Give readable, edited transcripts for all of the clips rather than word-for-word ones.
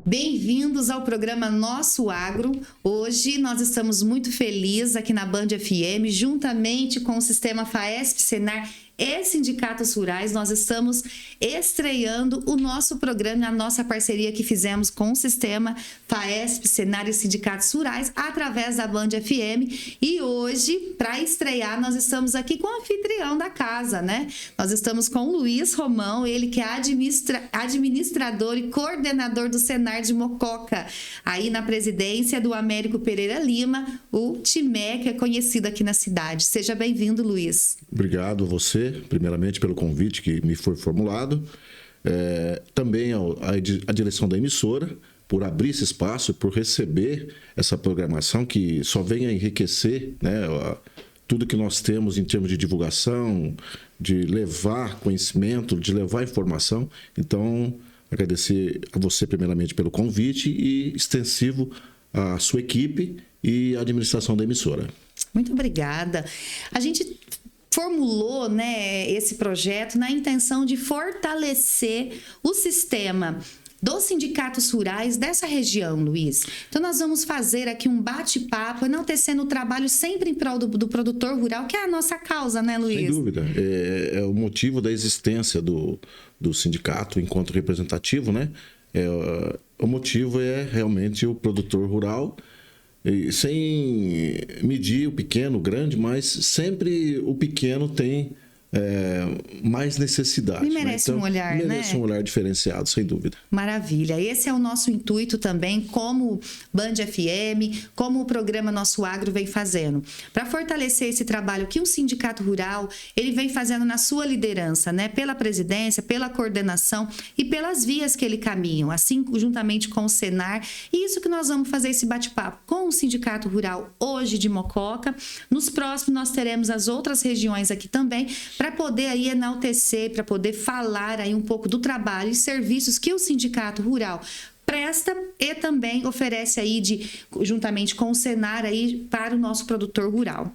Bem-vindos ao programa Nosso Agro. Hoje nós estamos muito felizes aqui na Band FM, juntamente com o Sistema FAESP, Senar e Sindicatos Rurais. Nós estamos estreando o nosso programa, a nossa parceria que fizemos com o Sistema FAESP, Senar e Sindicatos Rurais, através da Band FM. E hoje, para estrear, nós estamos aqui com o anfitrião da casa, né? Nós estamos com o Luiz Romão, ele que é administrador e coordenador do Senar de Mococa, aí na presidência do Américo Pereira Lima, o TIME, que é conhecido aqui na cidade. Seja bem-vindo, Luiz. Obrigado a você, primeiramente, pelo convite que me foi formulado. Também a direção da emissora, por abrir esse espaço, por receber essa programação que só vem a enriquecer, né, tudo que nós temos em termos de divulgação, de levar conhecimento, de levar informação. Então, agradecer a você, primeiramente, pelo convite e extensivo à sua equipe e à administração da emissora. Muito obrigada. A gente formulou, né, esse projeto na intenção de fortalecer o sistema dos sindicatos rurais dessa região, Luiz. Então, nós vamos fazer aqui um bate-papo, enaltecendo o trabalho sempre em prol do produtor rural, que é a nossa causa, né, Luiz? Sem dúvida. É o motivo da existência do sindicato enquanto representativo, né? O motivo é realmente o produtor rural, sem medir o pequeno, o grande, mas sempre o pequeno tem mais necessidade. E merece, né? Então, um olhar, merece, né? Um olhar diferenciado, sem dúvida. Maravilha. Esse é o nosso intuito também, como Band FM, como o programa Nosso Agro vem fazendo. Para fortalecer esse trabalho que o Sindicato Rural, ele vem fazendo na sua liderança, né? Pela presidência, pela coordenação e pelas vias que ele caminha, assim juntamente com o Senar. E isso que nós vamos fazer esse bate-papo com o Sindicato Rural hoje de Mococa. Nos próximos nós teremos as outras regiões aqui também, para poder aí enaltecer, para poder falar aí um pouco do trabalho e serviços que o Sindicato Rural presta e também oferece aí juntamente com o Senar aí para o nosso produtor rural.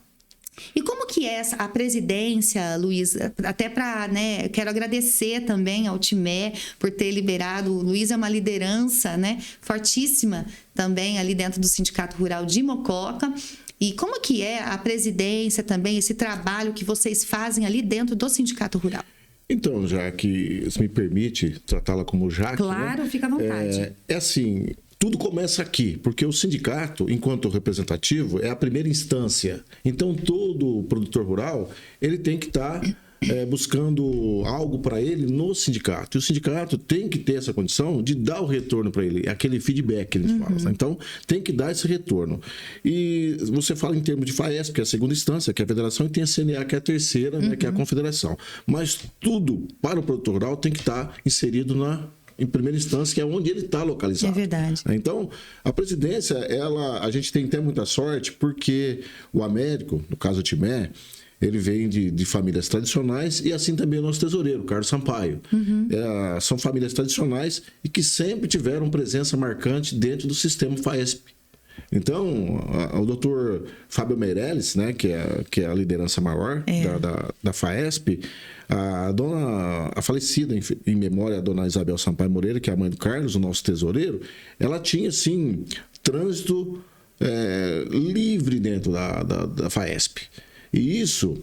E como que é a presidência, Luiz? Até para, né, quero agradecer também ao TIME por ter liberado. O Luiz é uma liderança, né, fortíssima também ali dentro do Sindicato Rural de Mococa. E como que é a presidência também, esse trabalho que vocês fazem ali dentro do Sindicato Rural? Então, Jaque, se me permite tratá-la como Jaque, claro, né? Fica à vontade. É assim, tudo começa aqui, porque o sindicato, enquanto representativo, é a primeira instância. Então, todo produtor rural, ele tem que estar buscando algo para ele no sindicato. E o sindicato tem que ter essa condição de dar o retorno para ele, aquele feedback que eles falam. Então, tem que dar esse retorno. E você fala em termos de FAESP, que é a segunda instância, que é a federação, e tem a CNA, que é a terceira, né, que é a confederação. Mas tudo para o produtor rural tem que estar inserido em primeira instância, que é onde ele está localizado. É verdade. Então, a presidência, a gente tem até muita sorte, porque o Américo, no caso do TIME, ele vem de famílias tradicionais e assim também o nosso tesoureiro, Carlos Sampaio. São famílias tradicionais e que sempre tiveram presença marcante dentro do sistema FAESP. Então, o doutor Fábio Meirelles, né, que é a liderança maior da FAESP, a falecida em memória, a dona Isabel Sampaio Moreira, que é a mãe do Carlos, o nosso tesoureiro, ela tinha, assim, trânsito livre dentro da FAESP. E isso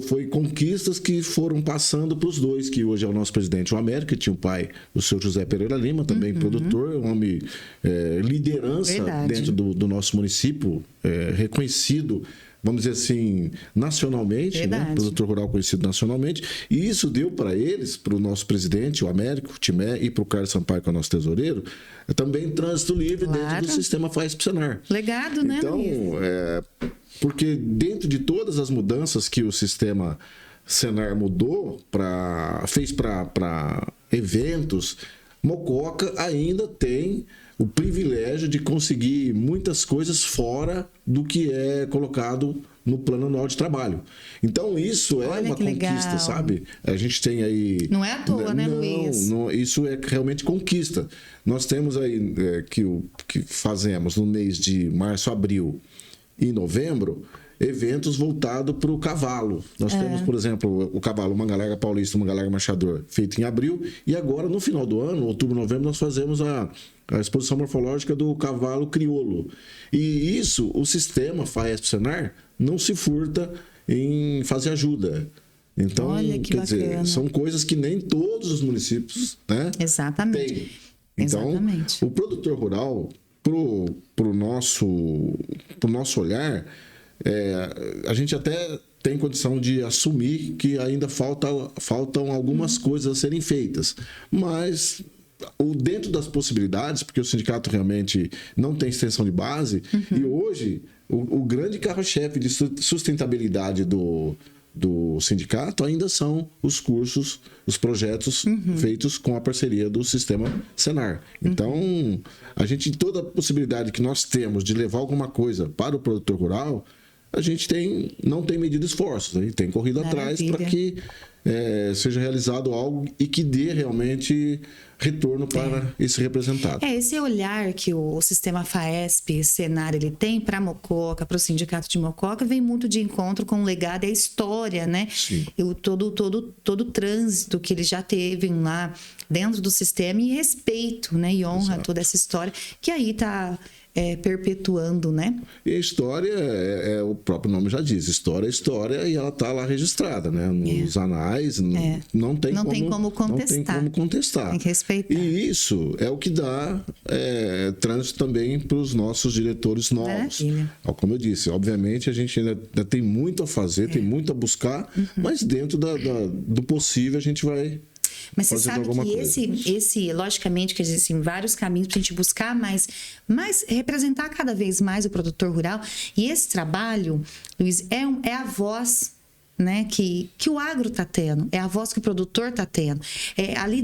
foi conquistas que foram passando para os dois, que hoje é o nosso presidente, o Américo, que tinha o pai, o seu José Pereira Lima, também produtor, um homem liderança dentro do nosso município, reconhecido, vamos dizer assim, nacionalmente, né? Produtor rural conhecido nacionalmente. E isso deu para eles, para o nosso presidente, o Américo, o TIME, e para o Carlos Sampaio, que é o nosso tesoureiro, também trânsito livre dentro do sistema FAESP-Senar. Legado, né, então, porque dentro de todas as mudanças que o sistema Senar fez para eventos, Mococa ainda tem o privilégio de conseguir muitas coisas fora do que é colocado no plano anual de trabalho. Então, isso é uma conquista, legal. Sabe? A gente tem aí... Não é à toa, né, Luiz? Isso é realmente conquista. Nós temos aí, que fazemos no mês de março, abril e novembro, eventos voltados para o cavalo. Nós temos, por exemplo, o cavalo Mangalarga Paulista, Mangalarga Machador, feito em abril, e agora, no final do ano, outubro, novembro, nós fazemos a exposição morfológica do cavalo crioulo. E isso, o sistema FAESP-Senar não se furta em fazer ajuda. Então, olha, que quer dizer, bacana. são coisas que nem todos os municípios, né, Exatamente. têm. Então, Exatamente. o produtor rural, pro nosso olhar, a gente até tem condição de assumir que ainda faltam algumas coisas a serem feitas. Mas, dentro das possibilidades, porque o sindicato realmente não tem extensão de base, e hoje o grande carro-chefe de sustentabilidade do sindicato ainda são os cursos, os projetos feitos com a parceria do sistema Senar. Então, toda a possibilidade que nós temos de levar alguma coisa para o produtor rural, a gente não tem medido esforços, a gente tem corrido atrás para que seja realizado algo e que dê realmente retorno para esse representado. Esse olhar que o sistema FAESP, Senar, ele tem para Mococa, para o sindicato de Mococa, vem muito de encontro com o legado e a história, né? Sim. Todo o trânsito que ele já teve lá dentro do sistema e respeito, né? E honra toda essa história que aí está perpetuando, né? E a história, o próprio nome já diz, história é história e ela está lá registrada, né? Nos anais, não tem como contestar. Tem que respeitar. E isso é o que dá trânsito também para os nossos diretores novos. Maravilha. Como eu disse, obviamente a gente ainda tem muito a fazer, tem muito a buscar, mas dentro do possível a gente vai... Mas você sabe que esse, logicamente, que existem vários caminhos para a gente buscar mais representar cada vez mais o produtor rural. E esse trabalho, Luiz, é a voz, né, que o agro está tendo, é a voz que o produtor está tendo.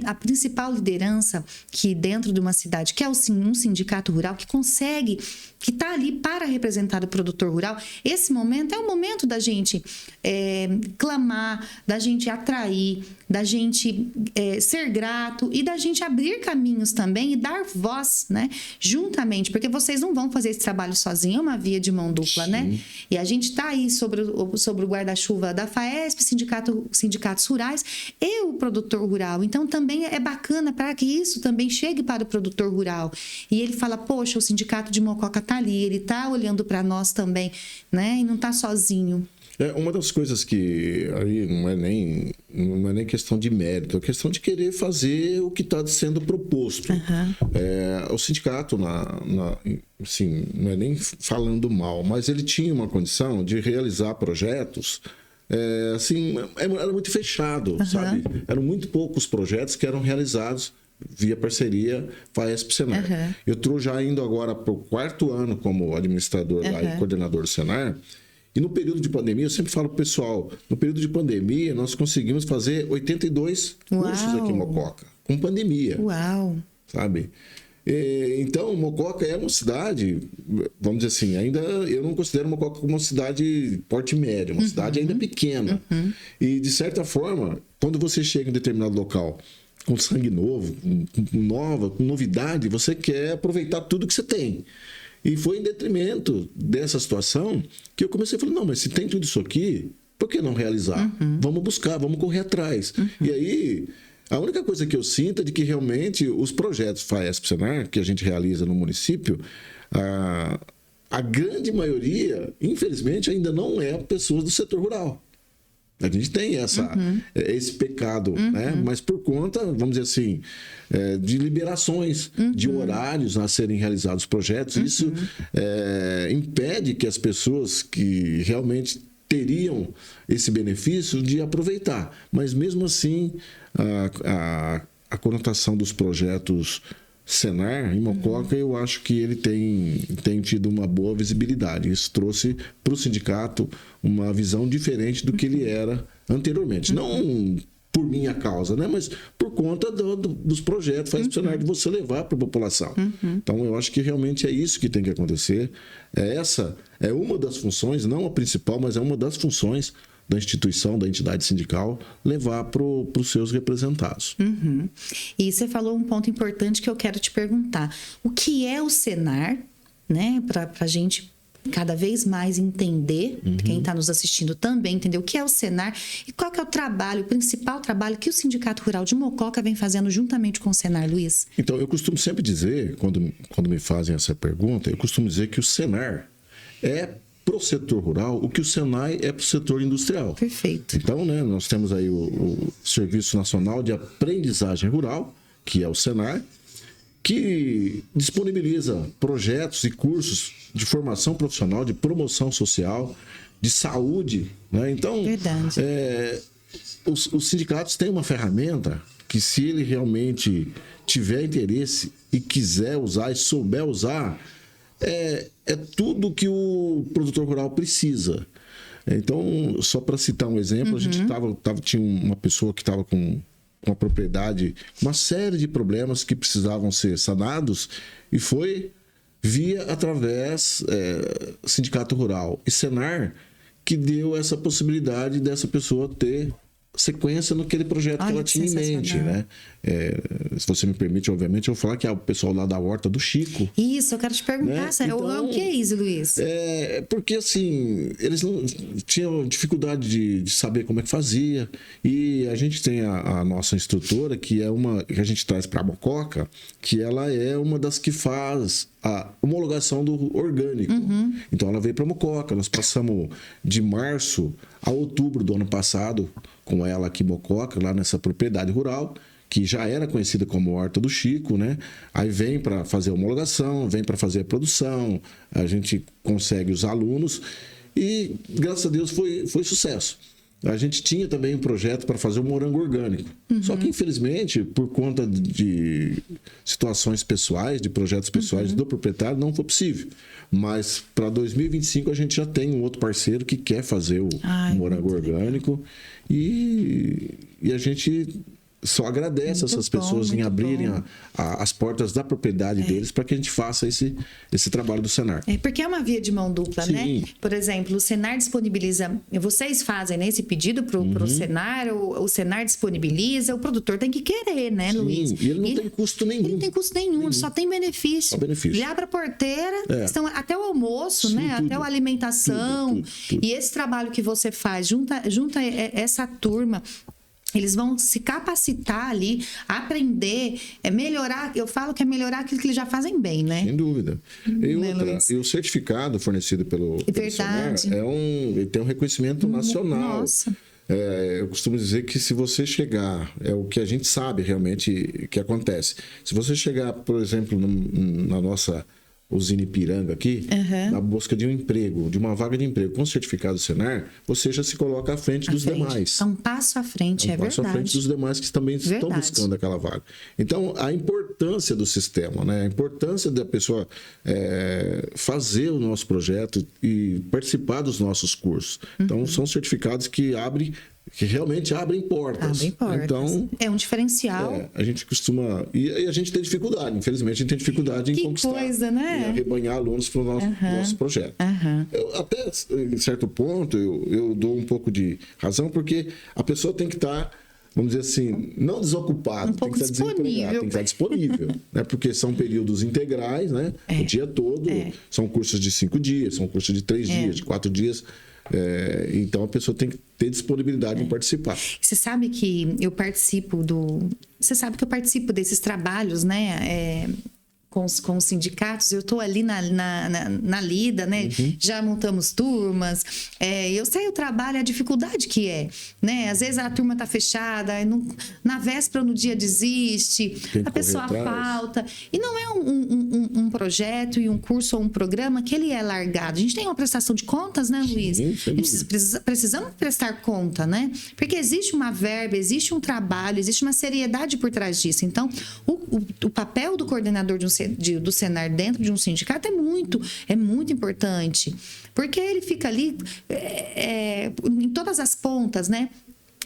A principal liderança que dentro de uma cidade, que é um sindicato rural, que está ali para representar o produtor rural, esse momento é o momento da gente clamar, da gente atrair, da gente ser grato e da gente abrir caminhos também e dar voz, né, juntamente, porque vocês não vão fazer esse trabalho sozinhos, é uma via de mão dupla, Sim. né? E a gente está aí sobre o guarda-chuva da FAESP, sindicatos rurais e o produtor rural. Então, também é bacana para que isso também chegue para o produtor rural. E ele fala, poxa, o sindicato de Mococa está ali, ele está olhando para nós também, né? E não está sozinho. Uma das coisas que aí não é nem questão de mérito, é questão de querer fazer o que está sendo proposto. O sindicato, assim, não é nem falando mal, mas ele tinha uma condição de realizar projetos, assim, era muito fechado, sabe? Eram muito poucos projetos que eram realizados via parceria FAESP-Senar. Eu estou já indo agora para o 4º ano como administrador lá e coordenador do Senar. E no período de pandemia, eu sempre falo pro pessoal, no período de pandemia, nós conseguimos fazer 82 cursos aqui em Mococa, com pandemia. Uau! Sabe? Então, Mococa é uma cidade, vamos dizer assim, ainda eu não considero Mococa como uma cidade porte médio, uma cidade ainda pequena. E, de certa forma, quando você chega em determinado local com sangue novo, com novidade, você quer aproveitar tudo que você tem. E foi em detrimento dessa situação que eu comecei a falar, não, mas se tem tudo isso aqui, por que não realizar? Vamos buscar, vamos correr atrás. E aí, a única coisa que eu sinto é de que realmente os projetos FAESP-Senar que a gente realiza no município, a grande maioria, infelizmente, ainda não é pessoas do setor rural. A gente tem esse pecado, né? Mas por conta, vamos dizer assim, de liberações, de horários a serem realizados projetos, isso impede que as pessoas que realmente teriam esse benefício de aproveitar. Mas mesmo assim, a conotação dos projetos Senar, em Mococa, eu acho que ele tem tido uma boa visibilidade. Isso trouxe para o sindicato uma visão diferente do que ele era anteriormente. Não por minha causa, né? Mas por conta dos projetos FAESP-Senar de você levar para a população. Então, eu acho que realmente é isso que tem que acontecer. Essa é uma das funções, não a principal, mas é uma das funções da instituição, da entidade sindical, levar para os seus representados. E você falou um ponto importante que eu quero te perguntar. O que é o Senar, né? Para a gente cada vez mais entender, quem está nos assistindo também entender o que é o Senar e qual que é o principal trabalho que o Sindicato Rural de Mococa vem fazendo juntamente com o Senar, Luiz? Então, eu costumo sempre dizer, quando me fazem essa pergunta, eu costumo dizer que o Senar é para o setor rural o que o Senai é para o setor industrial. Perfeito. Então, né, nós temos aí o Serviço Nacional de Aprendizagem Rural, que é o Senar, que disponibiliza projetos e cursos de formação profissional, de promoção social, de saúde, né? Então, Verdade. Os sindicatos têm uma ferramenta que, se ele realmente tiver interesse e quiser usar e souber usar, é tudo que o produtor rural precisa. Então, só para citar um exemplo, a gente tinha uma pessoa que estava com uma propriedade, uma série de problemas que precisavam ser sanados, e foi através do Sindicato Rural e Senar, que deu essa possibilidade dessa pessoa ter sequência naquele projeto que ela tinha em mente, né? Se você me permite, obviamente, eu vou falar que é o pessoal lá da Horta do Chico. Isso, eu quero te perguntar, Né? Então, o que é isso, Luiz? Porque, assim, eles não tinham dificuldade de saber como é que fazia, e a gente tem a nossa instrutora, que a gente traz para a Mococa, que ela é uma das que faz a homologação do orgânico. Então, ela veio para a Mococa, nós passamos de março a outubro do ano passado com ela aqui em Mococa, lá nessa propriedade rural, que já era conhecida como Horta do Chico, né? Aí vem para fazer a homologação, vem para fazer a produção, a gente consegue os alunos e, graças a Deus, foi sucesso. A gente tinha também um projeto para fazer o morango orgânico. Só que, infelizmente, por conta de situações pessoais, de projetos pessoais do proprietário, não foi possível. Mas para 2025 a gente já tem um outro parceiro que quer fazer o morango orgânico e a gente só agradece essas pessoas em abrirem as portas da propriedade deles para que a gente faça esse trabalho do Senar. Porque é uma via de mão dupla, Sim. né? Por exemplo, o Senar disponibiliza, vocês fazem, né, esse pedido para o Senar, o Senar disponibiliza, o produtor tem que querer, né, Luiz? E ele não tem custo nenhum. Ele não tem custo nenhum, só tem benefício. Só benefício. Ele abre a porteira, estão até o almoço, Sim, né? tudo. Até a alimentação. Tudo. E esse trabalho que você faz, junta essa turma. Eles vão se capacitar ali, aprender, melhorar. Eu falo que é melhorar aquilo que eles já fazem bem, né? Sem dúvida. E o certificado fornecido pelo Senar ele tem um reconhecimento nacional. Nossa. Eu costumo dizer que, se você chegar, é o que a gente sabe realmente que acontece. Se você chegar, por exemplo, na nossa usina Ipiranga aqui, na busca de um emprego, de uma vaga de emprego com certificado Senar, você já se coloca à frente dos demais. É um passo à frente, é passo à frente dos demais que também estão buscando aquela vaga. Então, a importância do sistema, né? A importância da pessoa fazer o nosso projeto e participar dos nossos cursos. Então, são certificados que realmente abrem portas. Abrem portas. Então, é um diferencial. A gente costuma... E a gente tem dificuldade, infelizmente, a gente tem dificuldade em conquistar. Que coisa, né? E arrebanhar alunos para o nosso projeto. Eu, até, em certo ponto, eu dou um pouco de razão, porque a pessoa tem que estar, vamos dizer assim, não desocupado, tem que estar desempregado, tem que estar disponível, né? Porque são períodos integrais, né? O dia todo, são cursos de 5 dias, são cursos de 3 dias, de 4 dias. Então a pessoa tem que ter disponibilidade em participar. Você sabe que eu participo desses trabalhos, né? Com os sindicatos, eu estou ali na lida, né? Já montamos turmas, eu sei o trabalho, a dificuldade que é, né? Às vezes a turma está fechada, na véspera, no dia desiste, a pessoa falta. E não é um projeto e um curso ou um programa que ele é largado. A gente tem uma prestação de contas, né, Luiz? Sim, precisamos prestar conta, né? Porque existe uma verba, existe um trabalho, existe uma seriedade por trás disso. Então, o papel do coordenador do Senar dentro de um sindicato é muito importante, porque ele fica ali em todas as pontas, né?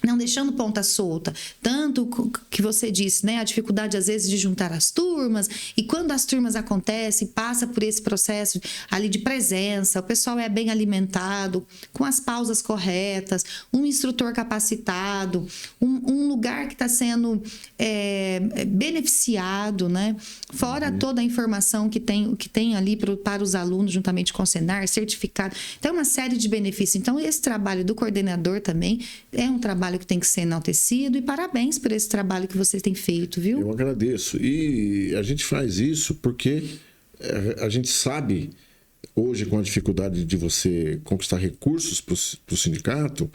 não deixando ponta solta. Tanto que você disse, né? A dificuldade, às vezes, de juntar as turmas. E quando as turmas acontecem, passa por esse processo ali de presença, o pessoal é bem alimentado, com as pausas corretas, um instrutor capacitado, um lugar que está sendo beneficiado, né? Fora toda a informação que tem ali para os alunos, juntamente com o Senar, certificado. Então, é uma série de benefícios. Então, esse trabalho do coordenador também é um trabalho que tem que ser enaltecido, e parabéns por esse trabalho que você tem feito, viu? Eu agradeço. E a gente faz isso porque a gente sabe, hoje, com a dificuldade de você conquistar recursos para o sindicato,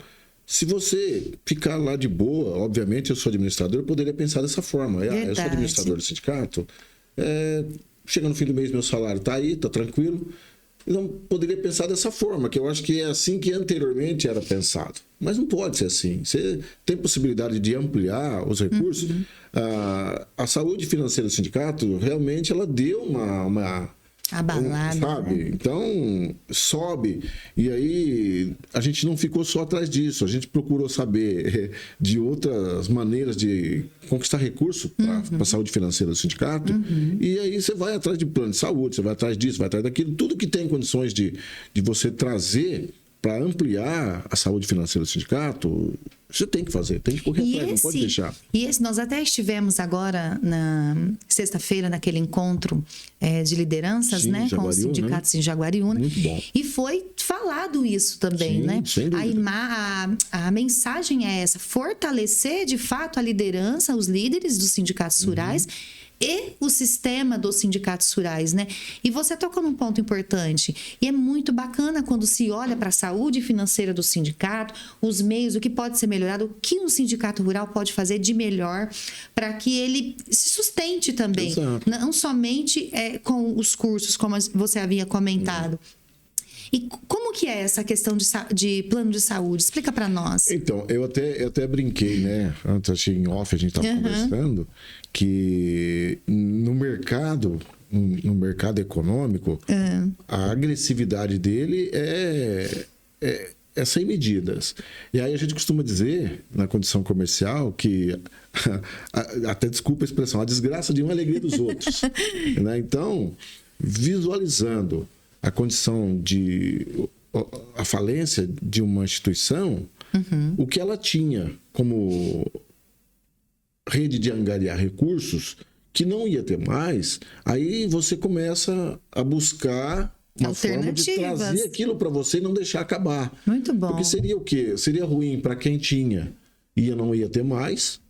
se você ficar lá de boa, obviamente eu sou administrador, eu poderia pensar dessa forma. Eu sou administrador do sindicato, chega no fim do mês, meu salário está aí, está tranquilo. Não poderia pensar dessa forma, que eu acho que é assim que anteriormente era pensado. Mas não pode ser assim. Você tem possibilidade de ampliar os recursos. A saúde financeira do sindicato, realmente, ela deu uma abalada, sabe? né? Então, sobe. E aí, a gente não ficou só atrás disso. A gente procurou saber de outras maneiras de conquistar recurso para a saúde financeira do sindicato. E aí, você vai atrás de plano de saúde, você vai atrás disso, vai atrás daquilo. Tudo que tem condições de você trazer para ampliar a saúde financeira do sindicato, você tem que fazer, tem que correr atrás, não pode deixar. E esse, nós até estivemos agora na sexta-feira naquele encontro de lideranças, Sim, né, com os Jaguariúna, sindicatos em Jaguariúna. Muito bom. E foi falado isso também, Sim, né? sem dúvida. A mensagem é essa: fortalecer de fato a liderança, os líderes dos sindicatos rurais e o sistema dos sindicatos rurais, né? E você tocou num ponto importante. E é muito bacana quando se olha para a saúde financeira do sindicato, os meios, o que pode ser melhorado, o que um sindicato rural pode fazer de melhor para que ele se sustente também. Exato. Não somente com os cursos, como você havia comentado. E como que é essa questão de plano de saúde? Explica para nós. Então, eu até brinquei, né? Antes, achei em off, a gente estava conversando, que no mercado econômico, a agressividade dele é sem medidas. E aí a gente costuma dizer, na condição comercial, que, até desculpa a expressão, a desgraça de um é a alegria dos outros. Né? Então, visualizando a condição a falência de uma instituição, o que ela tinha como rede de angariar recursos, que não ia ter mais, aí você começa a buscar uma forma de trazer aquilo para você e não deixar acabar. Muito bom. Porque seria o quê? Seria ruim para quem tinha e não ia ter mais.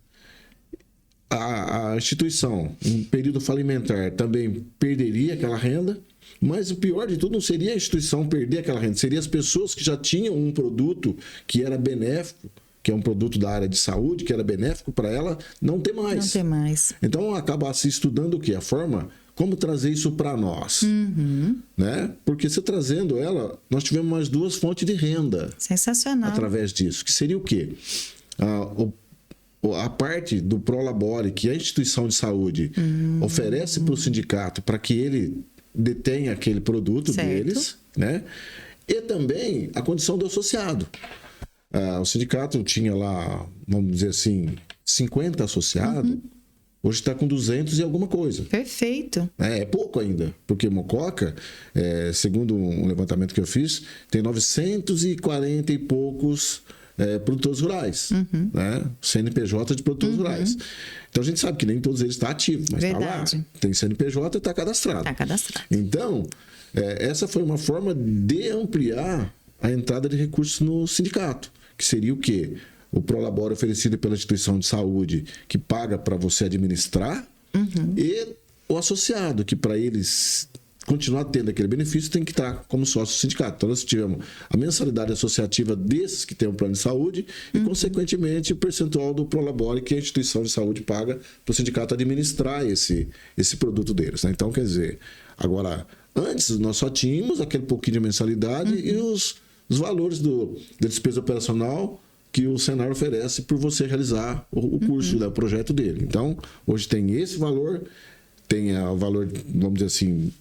A instituição, em período falimentar, também perderia aquela renda. Mas o pior de tudo não seria a instituição perder aquela renda, seria as pessoas que já tinham um produto que era benéfico, que é um produto da área de saúde, que era benéfico para ela, não ter mais. Não ter mais. Então, acaba se estudando o quê? A forma, como trazer isso para nós. Né? Porque se trazendo ela, nós tivemos mais duas fontes de renda. Sensacional. Através disso, que seria o quê? A parte do Prolabore, que a instituição de saúde oferece para o sindicato, para que ele detenha aquele produto deles, né? E também a condição do associado. O sindicato tinha lá, vamos dizer assim, 50 associados, hoje está com 200 e alguma coisa. Perfeito. É pouco ainda, porque Mococa, segundo um levantamento que eu fiz, tem 940 e poucos produtores rurais, né? CNPJ de produtores rurais. Então a gente sabe que nem todos eles estão ativos, mas está lá. Tem CNPJ e está cadastrado. Está cadastrado. Então, essa foi uma forma de ampliar a entrada de recursos no sindicato, que seria o quê? O Prolabore oferecido pela instituição de saúde, que paga para você administrar, e o associado, que para eles continuar tendo aquele benefício, tem que estar como sócio do sindicato. Então, nós tivemos a mensalidade associativa desses que têm um plano de saúde e, consequentemente, o percentual do Prolabore que a instituição de saúde paga para o sindicato administrar esse produto deles. Né? Então, quer dizer, agora, antes nós só tínhamos aquele pouquinho de mensalidade e os valores da despesa operacional que o Senar oferece por você realizar o curso, o projeto dele. Então, hoje tem esse valor, tem o valor, vamos dizer assim,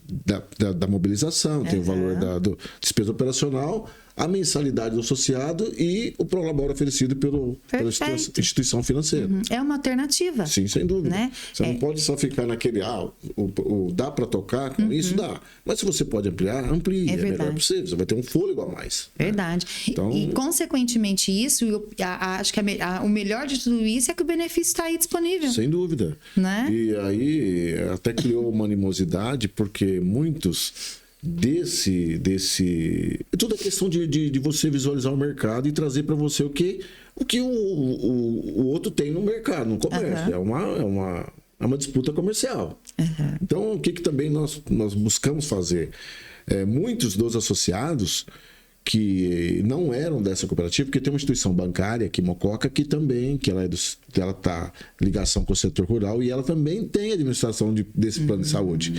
da mobilização, tem o valor da despesa operacional, a mensalidade do associado e o prolabore oferecido pela instituição financeira. É uma alternativa. Sim, sem dúvida. Né? Você não pode só ficar naquele, dá para tocar com isso, dá. Mas se você pode ampliar, amplie. É melhor para você. Você vai ter um fôlego a mais. Verdade. Né? Então... E, consequentemente, isso, acho que o melhor de tudo isso é que o benefício está aí disponível. Sem dúvida. Né? E aí até criou uma animosidade, porque muitos tudo é questão de você visualizar o mercado e trazer para você o que o outro tem no mercado, no comércio. É uma disputa comercial. Então, o que também nós buscamos fazer? Muitos dos associados que não eram dessa cooperativa, porque tem uma instituição bancária aqui, Mococa, que ela está em ligação com o setor rural e ela também tem administração desse plano de saúde.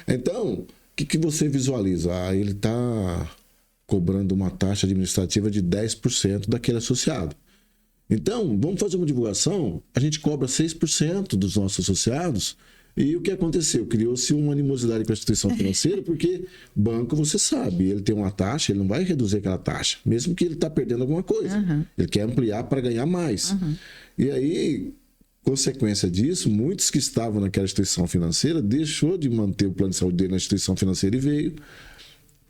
Então, o que você visualiza? Ele está cobrando uma taxa administrativa de 10% daquele associado. Então, vamos fazer uma divulgação, a gente cobra 6% dos nossos associados. E o que aconteceu? Criou-se uma animosidade com a instituição financeira, porque banco, você sabe, ele tem uma taxa, ele não vai reduzir aquela taxa, mesmo que ele está perdendo alguma coisa. Ele quer ampliar para ganhar mais. E aí, consequência disso, muitos que estavam naquela instituição financeira deixou de manter o plano de saúde dele na instituição financeira e veio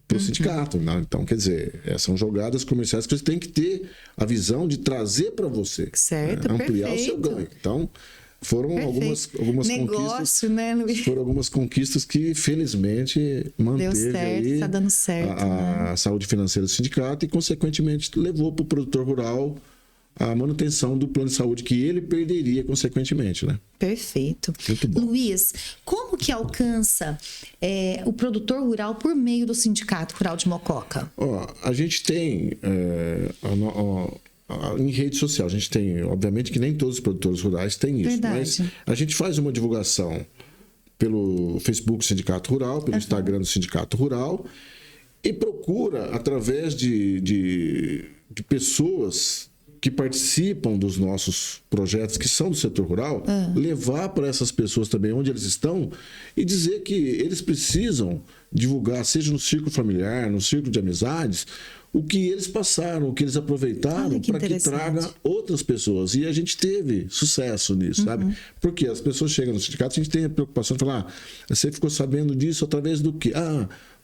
para o sindicato. Né? Então, quer dizer, são jogadas comerciais que você tem que ter a visão de trazer para você. Certo, ampliar perfeito. o seu ganho. Então, foram algumas negócio, conquistas, né, Luiz? Foram algumas conquistas que, felizmente, manteve está dando certo, a saúde financeira do sindicato e, consequentemente, levou para o produtor rural a manutenção do plano de saúde que ele perderia, consequentemente, né? Perfeito. Muito bom. Luiz, como que alcança o produtor rural por meio do Sindicato Rural de Mococa? A gente tem... em rede social, a gente tem, obviamente que nem todos os produtores rurais têm isso, mas a gente faz uma divulgação pelo Facebook do Sindicato Rural, pelo Instagram do Sindicato Rural e procura, através de pessoas que participam dos nossos projetos, que são do setor rural, levar para essas pessoas também onde eles estão e dizer que eles precisam divulgar, seja no círculo familiar, no círculo de amizades, o que eles passaram, o que eles aproveitaram para que traga outras pessoas. E a gente teve sucesso nisso, sabe? Porque as pessoas chegam no sindicato, a gente tem a preocupação de falar, você ficou sabendo disso através do quê?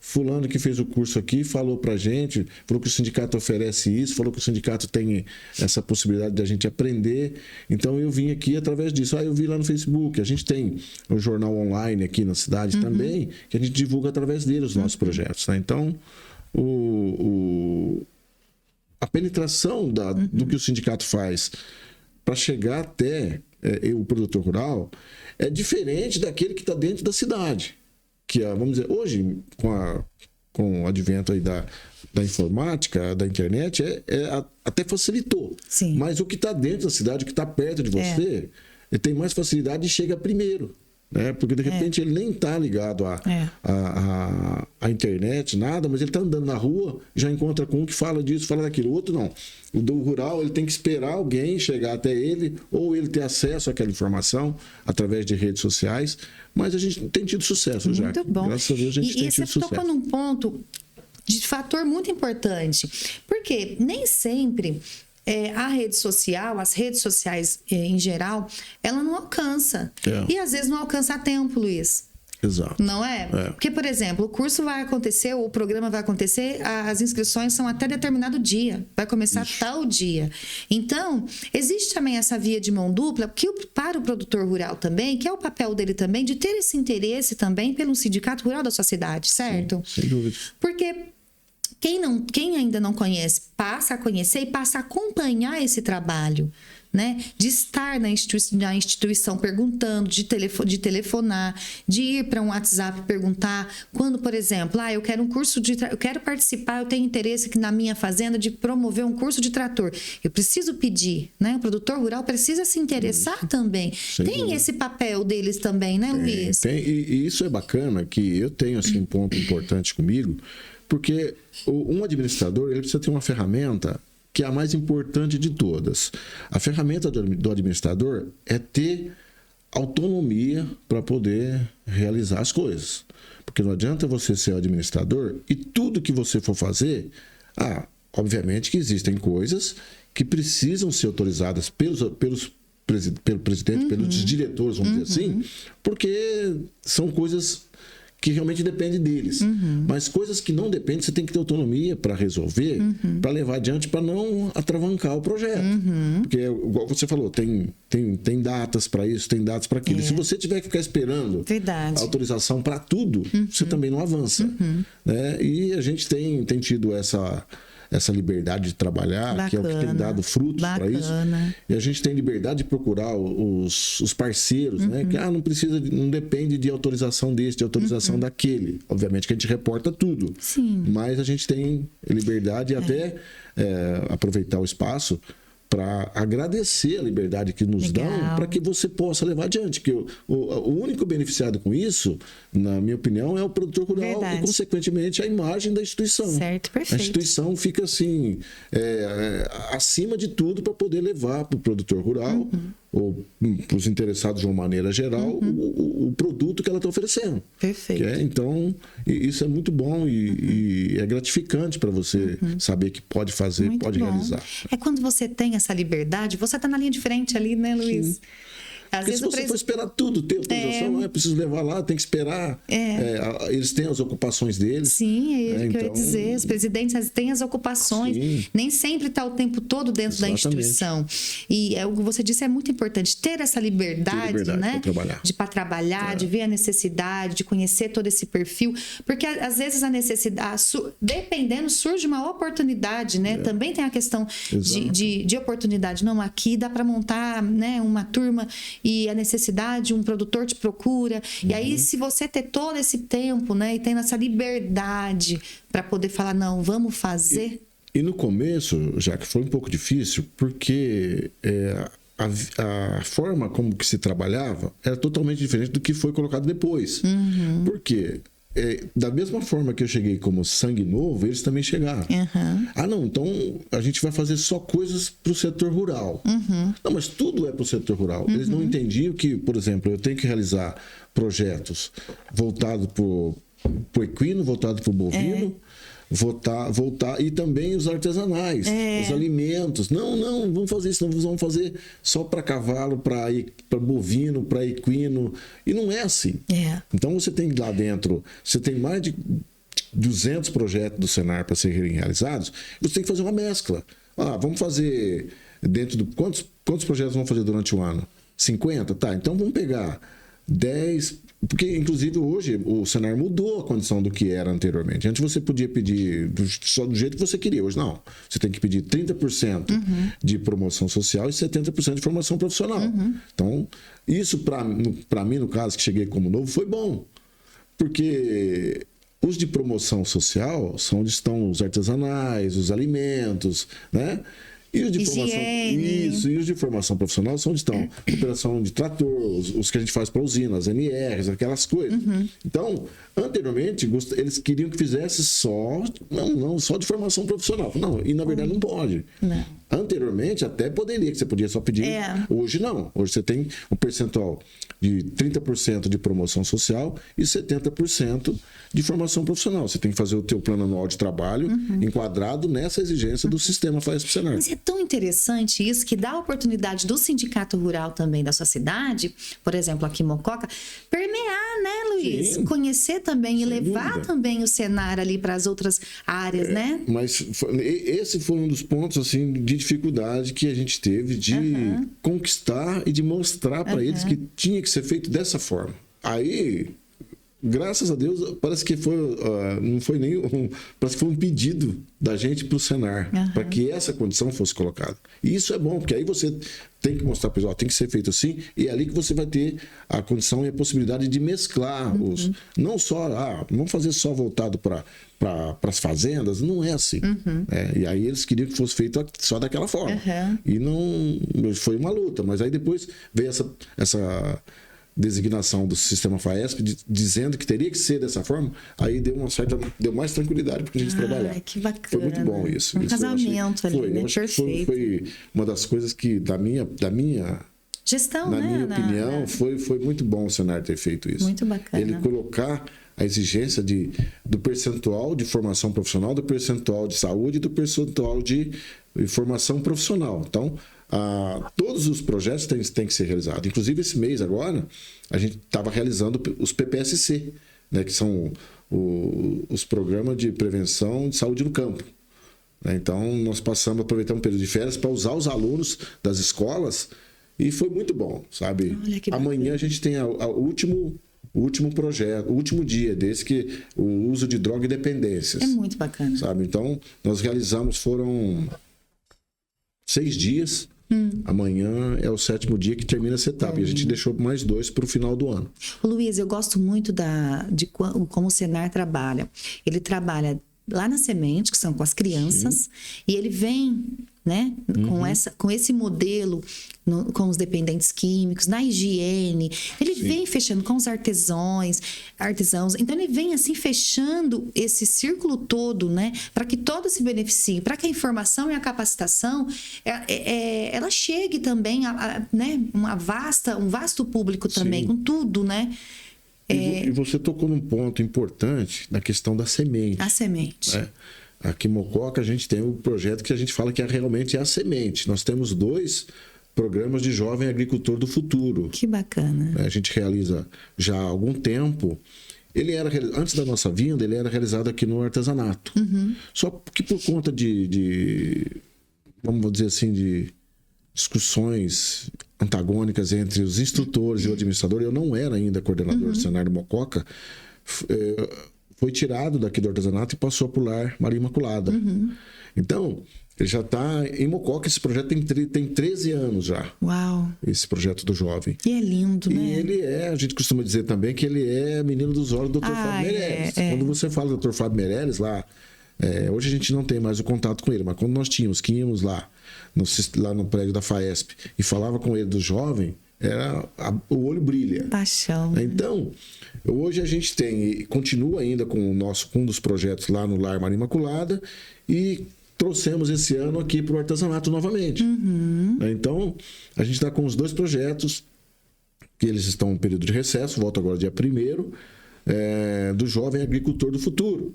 Fulano que fez o curso aqui falou pra gente, falou que o sindicato oferece isso, falou que o sindicato tem essa possibilidade de a gente aprender. Então eu vim aqui através disso. Eu vi lá no Facebook. A gente tem um jornal online aqui na cidade também, que a gente divulga através dele os nossos projetos. Tá? Então, a penetração do que o sindicato faz para chegar até o produtor rural é diferente daquele que está dentro da cidade. Que, vamos dizer, hoje, com o advento aí da informática, da internet, até facilitou. Sim. Mas o que está dentro da cidade, o que está perto de você, ele tem mais facilidade e chega primeiro. Né? Porque, de repente, ele nem está ligado à internet, nada, mas ele está andando na rua, já encontra com um que fala disso, fala daquilo. O outro não. O do rural, ele tem que esperar alguém chegar até ele, ou ele ter acesso àquela informação através de redes sociais. Mas a gente tem tido sucesso já. Muito bom. Graças a Deus a gente tem tido sucesso. E você tocou num ponto de fator muito importante. Porque nem sempre a rede social, as redes sociais em geral, ela não alcança. E às vezes não alcança a tempo, Luiz. Exato. Não é? Porque, por exemplo, o curso vai acontecer, o programa vai acontecer, as inscrições são até determinado dia. Vai começar tal dia. Então, existe também essa via de mão dupla, que para o produtor rural também, que é o papel dele também, de ter esse interesse também pelo sindicato rural da sua cidade, certo? Sim, sem dúvida. Porque quem ainda não conhece, passa a conhecer e passa a acompanhar esse trabalho. Né? De estar na instituição perguntando, de telefonar, de ir para um WhatsApp perguntar. Quando, por exemplo, eu quero um curso eu quero participar, eu tenho interesse aqui na minha fazenda de promover um curso de trator. Eu preciso pedir, né? O produtor rural precisa se interessar também. Tem esse papel deles também, né, Luiz? Tem, e isso é bacana, que eu tenho assim, um ponto importante comigo, porque um administrador ele precisa ter uma ferramenta que é a mais importante de todas. A ferramenta do administrador é ter autonomia para poder realizar as coisas. Porque não adianta você ser o administrador e tudo que você for fazer, obviamente que existem coisas que precisam ser autorizadas pelo presidente, pelos diretores, vamos dizer assim, porque são coisas que realmente dependem deles. Mas coisas que não dependem, você tem que ter autonomia para resolver, para levar adiante, para não atravancar o projeto. Porque, igual você falou, tem datas para isso, tem datas para aquilo. Se você tiver que ficar esperando a autorização para tudo, você também não avança. Né? E a gente tem tido essa liberdade de trabalhar, bacana, que é o que tem dado frutos para isso. E a gente tem liberdade de procurar os parceiros, né? Que não depende de autorização desse, de autorização daquele. Obviamente que a gente reporta tudo. Sim. Mas a gente tem liberdade e até aproveitar o espaço para agradecer a liberdade que nos dão, para que você possa levar adiante. Que o único beneficiado com isso, na minha opinião, é o produtor rural e, consequentemente, a imagem da instituição. Certo, perfeito. A instituição fica assim, acima de tudo para poder levar para o produtor rural ou para os interessados de uma maneira geral o produto que ela está oferecendo. Perfeito. Então, isso é muito bom e é gratificante para você saber que pode fazer, muito pode bom. realizar. É quando você tem essa liberdade, você está na linha de frente ali, né, Luiz? Sim. Porque se você for esperar tudo, ter autorização, é preciso levar lá, tem que esperar. Eles têm as ocupações deles. Sim, é isso que eu ia dizer. Os presidentes têm as ocupações. Sim. Nem sempre está o tempo todo dentro da instituição. E o que você disse é muito importante. Ter essa liberdade, né? Para trabalhar, de ver a necessidade, de conhecer todo esse perfil. Porque às vezes a necessidade, dependendo, surge uma oportunidade, né? Também tem a questão de oportunidade. Não, aqui dá para montar, né, uma turma e a necessidade, um produtor te procura. E aí, se você ter todo esse tempo, né, e tendo essa liberdade para poder falar, não, vamos fazer. E no começo, já que foi um pouco difícil, porque a forma como que se trabalhava era totalmente diferente do que foi colocado depois. Por quê? Da mesma forma que eu cheguei como sangue novo, eles também chegaram. Não, então a gente vai fazer só coisas para o setor rural. Não, mas tudo é para o setor rural. Eles não entendiam que, por exemplo, eu tenho que realizar projetos voltados para o equino, voltados para o bovino, voltar e também os artesanais, os alimentos. Não, vamos fazer isso, não vamos fazer só para cavalo, para bovino, para equino. E não é assim. Então você tem lá dentro, você tem mais de 200 projetos do Senar para serem realizados, você tem que fazer uma mescla. Vamos fazer dentro do... Quantos projetos vamos fazer durante o ano? 50? Tá, então vamos pegar 10... Porque, inclusive, hoje o Senar mudou a condição do que era anteriormente. Antes você podia pedir só do jeito que você queria. Hoje não. Você tem que pedir 30% de promoção social e 70% de formação profissional. Então, isso para mim, no caso, que cheguei como novo, foi bom. Porque os de promoção social são onde estão os artesanais, os alimentos, né? E os de formação, e os de formação profissional são onde estão operação de trator, os que a gente faz para usina, as NRs, aquelas coisas. Então, anteriormente, eles queriam que fizesse só de formação profissional. Não, e na verdade não pode. Não. Anteriormente, até poderia, que você podia só pedir. Hoje não. Hoje você tem um percentual de 30% de promoção social e 70% de formação profissional. Você tem que fazer o teu plano anual de trabalho enquadrado nessa exigência do sistema FAESP-Senar. Mas é tão interessante isso que dá a oportunidade do sindicato rural também da sua cidade, por exemplo, aqui em Mococa, permear, né, Luiz? Sim. Conhecer também e levar também o Senar ali para as outras áreas, né? Mas esse foi um dos pontos assim de dificuldade que a gente teve de conquistar e de mostrar para eles que tinha que ser feito dessa forma. Aí, graças a Deus, parece que foi, não foi nem parece que foi um pedido da gente para o Senar, para que essa condição fosse colocada. E isso é bom, porque aí você tem que mostrar para o pessoal, tem que ser feito assim, e é ali que você vai ter a condição e a possibilidade de mesclar os... Não só, vamos fazer só voltado para as fazendas, não é assim. E aí eles queriam que fosse feito só daquela forma. E não... Foi uma luta, mas aí depois veio essa designação do sistema FAESP dizendo que teria que ser dessa forma, aí deu mais tranquilidade para a gente trabalhar. Que bacana. Foi muito bom isso. Um casamento ali, né? Perfeito. Foi uma das coisas que da minha gestão, na minha opinião, foi muito bom o Senar ter feito isso. Muito bacana. Ele colocar a exigência do percentual de formação profissional, do percentual de saúde e do percentual de formação profissional. Então, todos os projetos têm que ser realizados. Inclusive, esse mês agora, a gente estava realizando os PPSC, né, que são os programas de prevenção de saúde no campo. Então, nós passamos a aproveitar um período de férias para usar os alunos das escolas e foi muito bom, sabe? Amanhã a gente tem o último projeto, o último dia desse, que o uso de droga e dependências. É muito bacana. Sabe? Então, nós realizamos, foram 6 dias. Amanhã é o 7º dia que termina essa etapa. E a gente deixou mais 2 para o final do ano. Luiz, eu gosto muito de como o Senar trabalha. Ele trabalha lá na semente, que são com as crianças, sim, e ele vem, né, com esse modelo com os dependentes químicos, na higiene, ele, sim, vem fechando com os artesãos, então ele vem assim fechando esse círculo todo, né, para que todos se beneficiem, para que a informação e a capacitação ela chegue também né, um vasto público também, sim, com tudo, né. E você tocou num ponto importante na questão da semente. A semente. Né? Aqui em Mococa a gente tem um projeto que a gente fala que realmente é a semente. Nós temos 2 programas de jovem agricultor do futuro. Que bacana. A gente realiza já há algum tempo. Antes da nossa vinda, ele era realizado aqui no artesanato. Só que por conta vamos dizer assim, de discussões antagônicas entre os instrutores e o administrador, eu não era ainda coordenador do Senar de Mococa, foi tirado daqui do artesanato e passou por Lar Maria Imaculada. Então, ele já está em Mococa, esse projeto tem 13 anos já. Uau! Esse projeto do jovem. E é lindo, né? E ele a gente costuma dizer também que ele é menino dos olhos do Dr. Fábio Meirelles. Quando você fala do Dr. Fábio Meirelles lá, hoje a gente não tem mais o contato com ele, mas quando nós que íamos lá no prédio da FAESP e falava com ele do jovem, o olho brilha. Paixão. Então, hoje a gente continua ainda com um dos projetos lá no Lar Maria Imaculada e trouxemos esse ano aqui para o artesanato novamente. Então, a gente está com os 2 projetos, que eles estão em período de recesso, volta agora dia 1º, do jovem agricultor do futuro.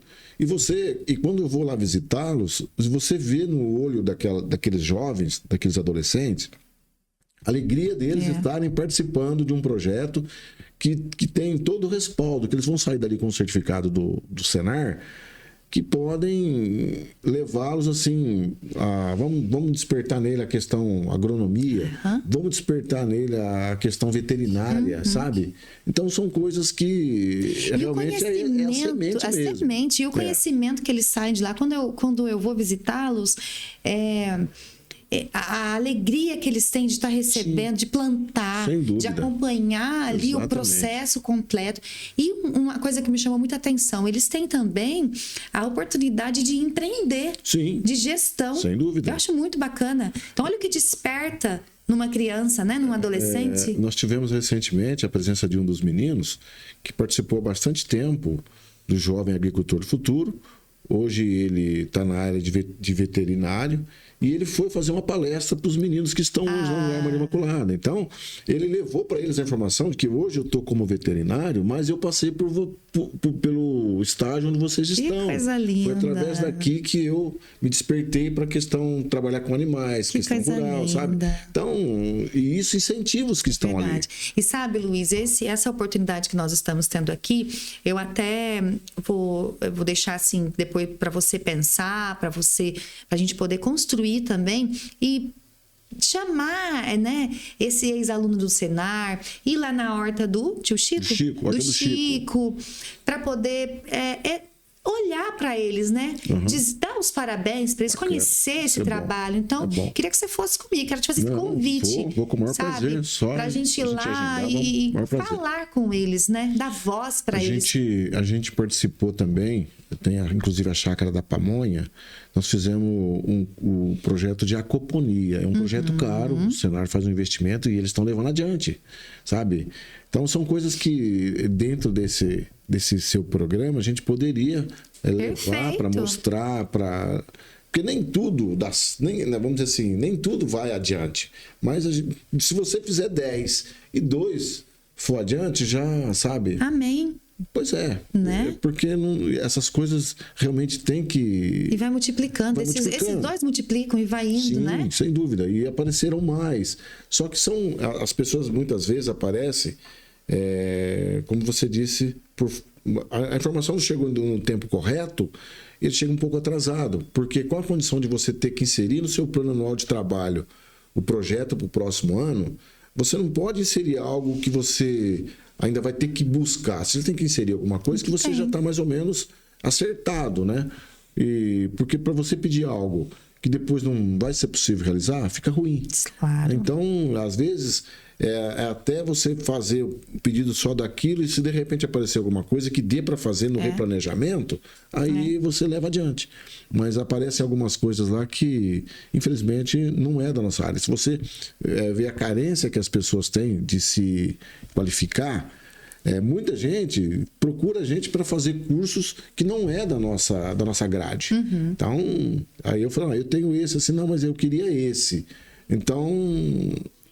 E quando eu vou lá visitá-los, você vê no olho daqueles jovens, daqueles adolescentes, a alegria deles estarem participando de um projeto que tem todo o respaldo, que eles vão sair dali com o certificado do Senar, que podem levá-los assim, vamos despertar nele a questão agronomia, vamos despertar nele a questão veterinária, sabe? Então são coisas que realmente é a semente mesmo. E o conhecimento que eles saem de lá, quando eu vou visitá-los, a alegria que eles têm de estar recebendo, sim, de plantar, de acompanhar ali, exatamente, o processo completo. E uma coisa que me chamou muita atenção, eles têm também a oportunidade de empreender, sim, de gestão. Sem dúvida. Eu acho muito bacana. Então, olha o que desperta numa criança, né? Num adolescente. Nós tivemos recentemente a presença de um dos meninos que participou há bastante tempo do Jovem Agricultor do Futuro. Hoje ele está na área de veterinário e ele foi fazer uma palestra para os meninos que estão hoje lá no Lar Maria Imaculada. Então, ele levou para eles a informação de que hoje eu estou como veterinário, mas eu passei pelo estágio onde vocês estão. Que coisa linda. Foi através daqui que eu me despertei para a questão de trabalhar com animais, questão rural, linda, sabe? Então, e isso incentiva os que estão ali. E sabe, Luiz, essa oportunidade que nós estamos tendo aqui, eu até vou deixar assim depois para você pensar, para a gente poder construir também e chamar, né, esse ex-aluno do Senar, ir lá na horta do tio Chico, do Chico, para poder olhar para eles, né? Dar os parabéns para eles, conhecer esse trabalho. Então, queria que você fosse comigo, quero te fazer esse convite. Vou com o maior prazer. Para a gente ir lá e falar com eles, né? Dar voz para eles. A gente participou também, tem inclusive a Chácara da Pamonha, nós fizemos o projeto de acoponia. É um projeto caro, o Senar faz um investimento e eles estão levando adiante, sabe? Então, são coisas que dentro desse seu programa a gente poderia levar para mostrar, porque nem tudo, vamos dizer assim, nem tudo vai adiante. Mas se você fizer 10 e 2 for adiante, já sabe. Amém. Pois é. Né? Porque essas coisas realmente tem que... E vai multiplicando. Esses dois multiplicam e vai indo, Sim, né? sem dúvida. E apareceram mais. Só que as pessoas muitas vezes aparecem, como você disse, a informação não chega no tempo correto, ele chega um pouco atrasado. Porque com a condição de você ter que inserir no seu plano anual de trabalho o projeto para o próximo ano, você não pode inserir algo que você ainda vai ter que buscar. Você tem que inserir alguma coisa que você já está mais ou menos acertado, né? Porque para você pedir algo que depois não vai ser possível realizar, fica ruim. Claro. Então, às vezes, até você fazer o pedido só daquilo e se de repente aparecer alguma coisa que dê para fazer no replanejamento, aí você leva adiante. Mas aparecem algumas coisas lá que, infelizmente, não é da nossa área. Se você vê a carência que as pessoas têm de se qualificar, muita gente procura a gente para fazer cursos que não é da nossa grade. Então, aí eu falo, eu tenho esse, assim, não, mas eu queria esse. Então,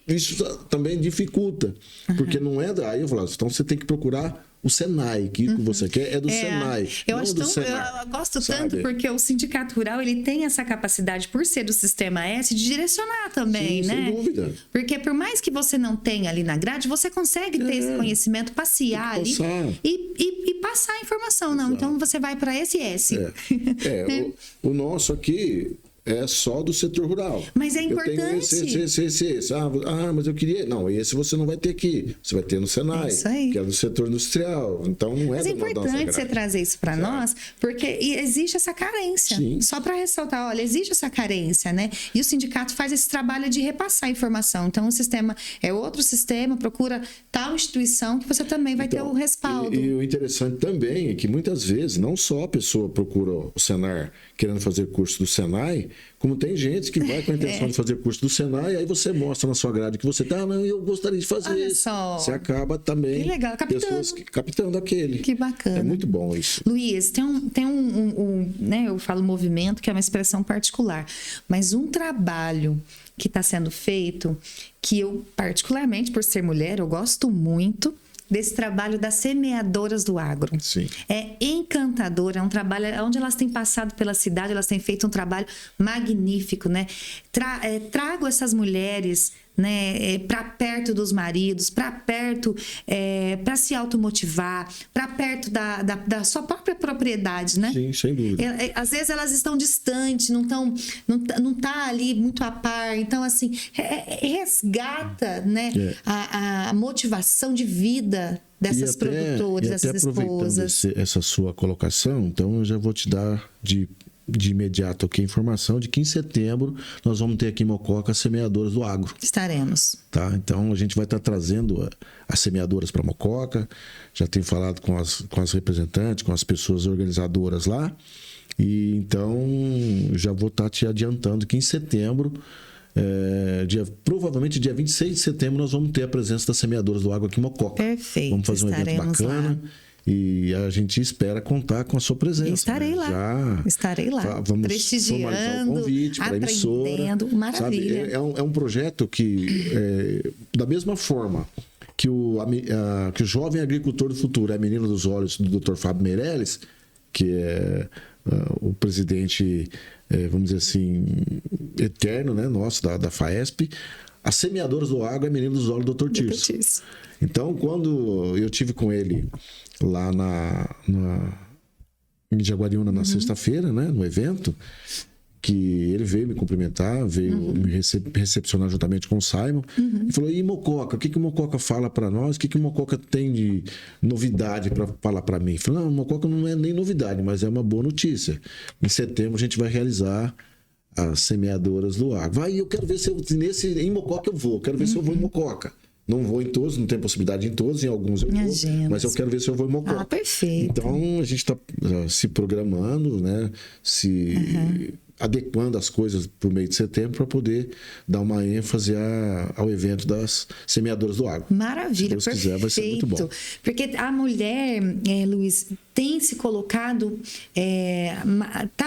isso também dificulta, porque não é da... Aí eu falo, então você tem que procurar o Senai, que você quer é do Senai. Eu gosto tanto porque o Sindicato Rural ele tem essa capacidade, por ser do Sistema S, de direcionar também, Sim, né? Sem dúvida. Porque por mais que você não tenha ali na grade, você consegue ter esse conhecimento, passear ali e passar a informação. Não, então você vai para esse S. O nosso aqui é só do setor rural. Mas é importante. Eu tenho esse. Mas eu queria... Não, esse você não vai ter aqui. Você vai ter no Senai, que é do setor industrial. Então, não é Mas é importante você trazer isso para nós, porque existe essa carência. Sim. Só para ressaltar, olha, existe essa carência, né? E o sindicato faz esse trabalho de repassar a informação. Então, o sistema é outro sistema, procura tal instituição que você também vai ter o respaldo. E o interessante também é que, muitas vezes, não só a pessoa procura o Senar querendo fazer curso do Senai, como tem gente que vai com a intenção de fazer curso do Senai, aí você mostra na sua grade que você tá, não, eu gostaria de fazer isso. Você acaba também... Que legal, pessoas captando aquele. Que bacana. É muito bom isso. Luiz, tem um né, eu falo movimento, que é uma expressão particular, mas um trabalho que está sendo feito, que eu, particularmente, por ser mulher, eu gosto muito desse trabalho das semeadoras do agro. Sim. É encantador, é um trabalho onde elas têm passado pela cidade, elas têm feito um trabalho magnífico, né? Trago essas mulheres, né, para perto dos maridos, para perto, para se automotivar, para perto da sua própria propriedade, né? Sim, sem dúvida. Às vezes elas estão distantes, não tá ali muito a par, então assim resgata, né, a motivação de vida dessas produtoras, dessas esposas. Essa sua colocação, então eu já vou te dar de imediato aqui a informação de que em setembro nós vamos ter aqui em Mococa as semeadoras do agro. Estaremos. Tá? Então a gente vai estar trazendo as semeadoras para Mococa, já tenho falado com as representantes, com as pessoas organizadoras lá, e então já vou estar te adiantando que em setembro, provavelmente dia 26 de setembro, nós vamos ter a presença das semeadoras do agro aqui em Mococa. Perfeito. Vamos fazer um evento bacana. Lá. E a gente espera contar com a sua presença. Estarei lá. Estarei lá. Vamos prestigiando, formalizar o convite para a emissora. Maravilha. Sabe? É um projeto que, da mesma forma que o jovem agricultor do futuro é a menina dos olhos do Dr. Fábio Meirelles, que é o presidente, vamos dizer assim, eterno, né, nosso, da FAESP, as semeadoras do agro é a menina dos olhos do Dr. Tirso. Então, quando eu tive com ele lá em Jaguariúna na sexta-feira, né, no evento, que ele veio me cumprimentar, veio me recepcionar juntamente com o Simon, e falou: e Mococa, o que o Mococa fala para nós? O que o Mococa tem de novidade para falar para mim? Eu falei: não, Mococa não é nem novidade, mas é uma boa notícia. Em setembro a gente vai realizar as semeadoras do agro. Eu quero ver se em Mococa eu vou, quero ver se eu vou em Mococa. Não vou em todos, não tem possibilidade em todos, em alguns eu vou, mas eu quero ver se eu vou em Mococa. Perfeito. Então, a gente está se programando, né? adequando as coisas para o mês de setembro para poder dar uma ênfase ao evento das semeadoras do agro. Maravilha, se Deus perfeito. quiser, vai ser muito bom. Porque a mulher, Luiz, tem se colocado,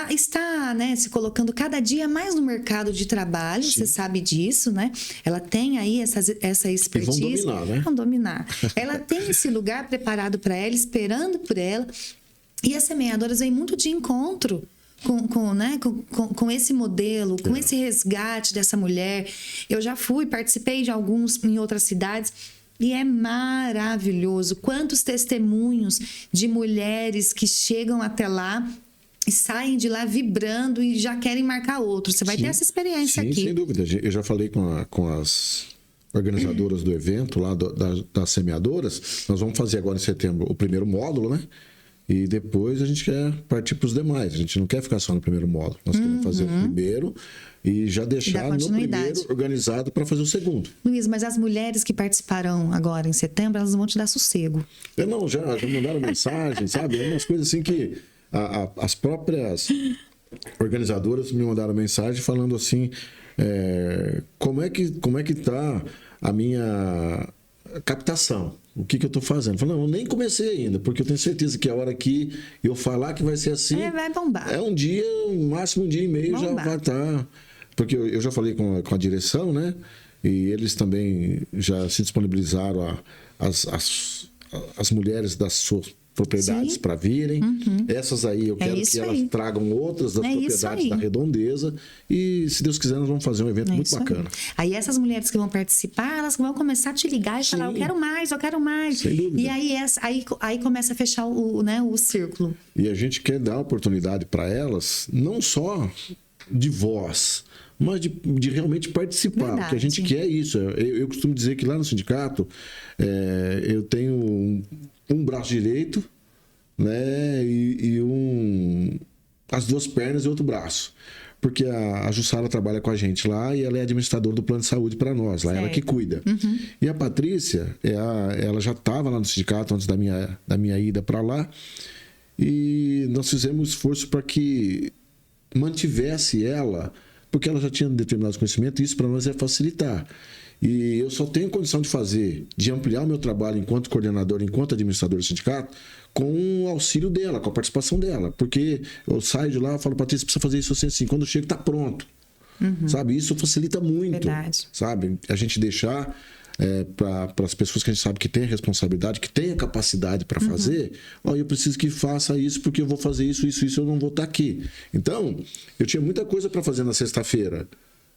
está, né, se colocando cada dia mais no mercado de trabalho, Sim. você sabe disso, né? Ela tem aí essa expertise. E vão dominar, né? Vão dominar. Ela tem esse lugar preparado para ela, esperando por ela. E as semeadoras vêm muito de encontro com esse modelo, com esse resgate dessa mulher. Eu já participei de alguns em outras cidades e é maravilhoso. Quantos testemunhos de mulheres que chegam até lá e saem de lá vibrando e já querem marcar outro. Você vai ter essa experiência aqui. Sem dúvida. Eu já falei com as organizadoras do evento, lá das semeadoras. Nós vamos fazer agora em setembro o primeiro módulo, né? E depois a gente quer partir para os demais. A gente não quer ficar só no primeiro módulo. Nós queremos fazer o primeiro e já deixar no primeiro organizado para fazer o segundo. Luiz, mas as mulheres que participarão agora em setembro, elas vão te dar sossego. Já mandaram mensagem, sabe? É umas coisas assim que as próprias organizadoras me mandaram mensagem falando assim, como é que está a minha captação? O que eu estou fazendo? Falei, não, eu nem comecei ainda, porque eu tenho certeza que a hora que eu falar que vai ser assim... vai bombar. É um dia, no máximo um dia e meio já vai estar... Porque eu já falei com a direção, né? E eles também já se disponibilizaram as mulheres das suas propriedades para virem. Essas aí eu quero que elas tragam outras das propriedades da redondeza. E, se Deus quiser, nós vamos fazer um evento muito bacana. Aí essas mulheres que vão participar, elas vão começar a te ligar e falar, eu quero mais. Sem dúvida. E aí começa a fechar o círculo. E a gente quer dar oportunidade para elas, não só de voz, mas de realmente participar. Verdade. O que a gente quer é isso. Eu costumo dizer que lá no sindicato eu tenho um braço direito, né, e as duas pernas e outro braço. Porque a Jussara trabalha com a gente lá e ela é administradora do plano de saúde para nós, lá ela que cuida. E a Patrícia, ela já estava lá no sindicato antes da minha ida para lá, e nós fizemos esforço para que mantivesse ela, porque ela já tinha determinados conhecimentos, e isso para nós é facilitar. E eu só tenho condição de ampliar o meu trabalho enquanto coordenador, enquanto administrador do sindicato, com o auxílio dela, com a participação dela. Porque eu saio de lá e falo, Patrícia, precisa fazer isso assim. Quando eu chego, está pronto. Sabe? Isso facilita muito. Verdade. Sabe? A gente deixar para as pessoas que a gente sabe que tem a responsabilidade, que tem a capacidade para fazer, eu preciso que faça isso, porque eu vou fazer isso, eu não vou estar aqui. Então, eu tinha muita coisa para fazer na sexta-feira,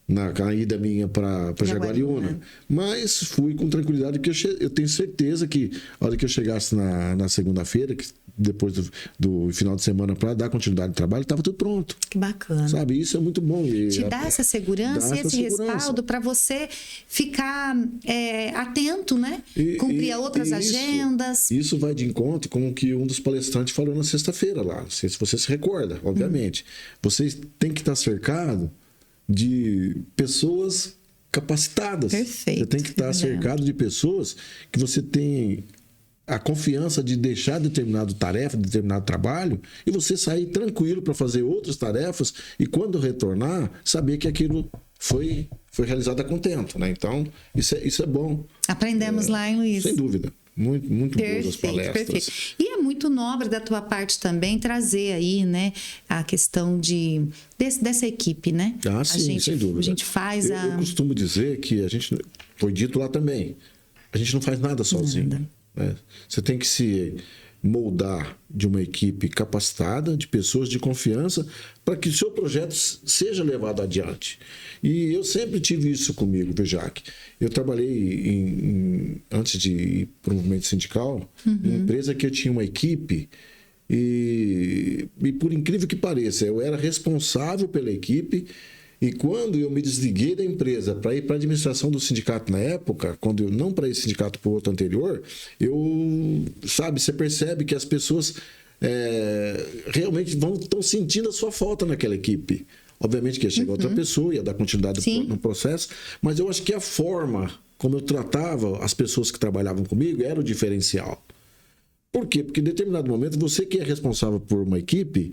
na ida minha para Jaguariúna, mas fui com tranquilidade, porque eu tenho certeza que a hora que eu chegasse na segunda-feira, depois do final de semana, para dar continuidade ao trabalho, estava tudo pronto. Que bacana. Sabe, isso é muito bom. Te dá essa segurança e esse respaldo para você ficar atento, né? Cumprir outras agendas. Isso vai de encontro com o que um dos palestrantes falou na sexta-feira lá. Não sei se você se recorda, obviamente. Vocês têm que estar cercado de pessoas capacitadas. Perfeito. Você tem que estar cercado de pessoas que você tem a confiança de deixar determinada tarefa, determinado trabalho, e você sair tranquilo para fazer outras tarefas, e quando retornar, saber que aquilo foi realizado a contento, né? Então, isso é bom. Aprendemos lá, hein, Luiz? Sem dúvida. Muito boas as palestras. Perfeito. E é muito nobre da tua parte também trazer aí, né, a questão dessa equipe, né? Sim, sem dúvida. A gente faz eu costumo dizer que a gente, foi dito lá também, a gente não faz nada sozinho. Né? Você tem que se moldar de uma equipe capacitada, de pessoas de confiança, para que o seu projeto seja levado adiante. E eu sempre tive isso comigo, Vejac. Eu trabalhei, antes de ir para o movimento sindical, em uma empresa que eu tinha uma equipe, e por incrível que pareça, eu era responsável pela equipe. E quando eu me desliguei da empresa para ir para a administração do sindicato na época, quando eu não para esse sindicato, para o outro anterior, você percebe que as pessoas realmente estão sentindo a sua falta naquela equipe. Obviamente que ia chegar outra pessoa, ia dar continuidade no processo, mas eu acho que a forma como eu tratava as pessoas que trabalhavam comigo era o diferencial. Por quê? Porque em determinado momento, você que é responsável por uma equipe,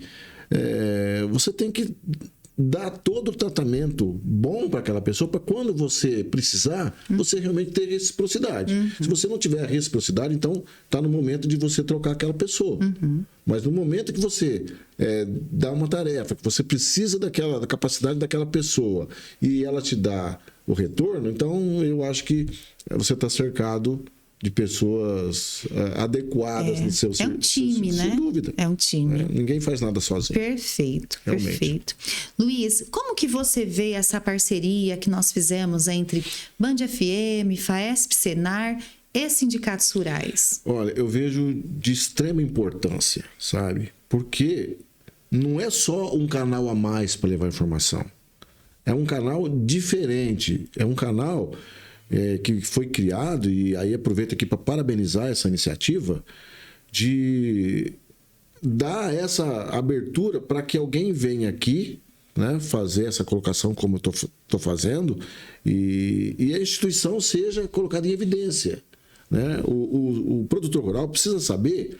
você tem que dar todo o tratamento bom para aquela pessoa, para quando você precisar, você realmente ter reciprocidade. Se você não tiver reciprocidade, então está no momento de você trocar aquela pessoa. Mas no momento que você dá uma tarefa, que você precisa da capacidade daquela pessoa e ela te dá o retorno, então eu acho que você está cercado de pessoas adequadas no seu É um time, né? Sem dúvida. É um time. Ninguém faz nada sozinho. Perfeito, Realmente. perfeito. Luiz, como que você vê essa parceria que nós fizemos entre Band FM, FAESP, Senar e sindicatos rurais? Olha, eu vejo de extrema importância, sabe? Porque não é só um canal a mais para levar informação. É um canal diferente. É um canal que foi criado, e aí aproveito aqui para parabenizar essa iniciativa, de dar essa abertura para que alguém venha aqui, né, fazer essa colocação como eu estou fazendo, e a instituição seja colocada em evidência. Né? O produtor rural precisa saber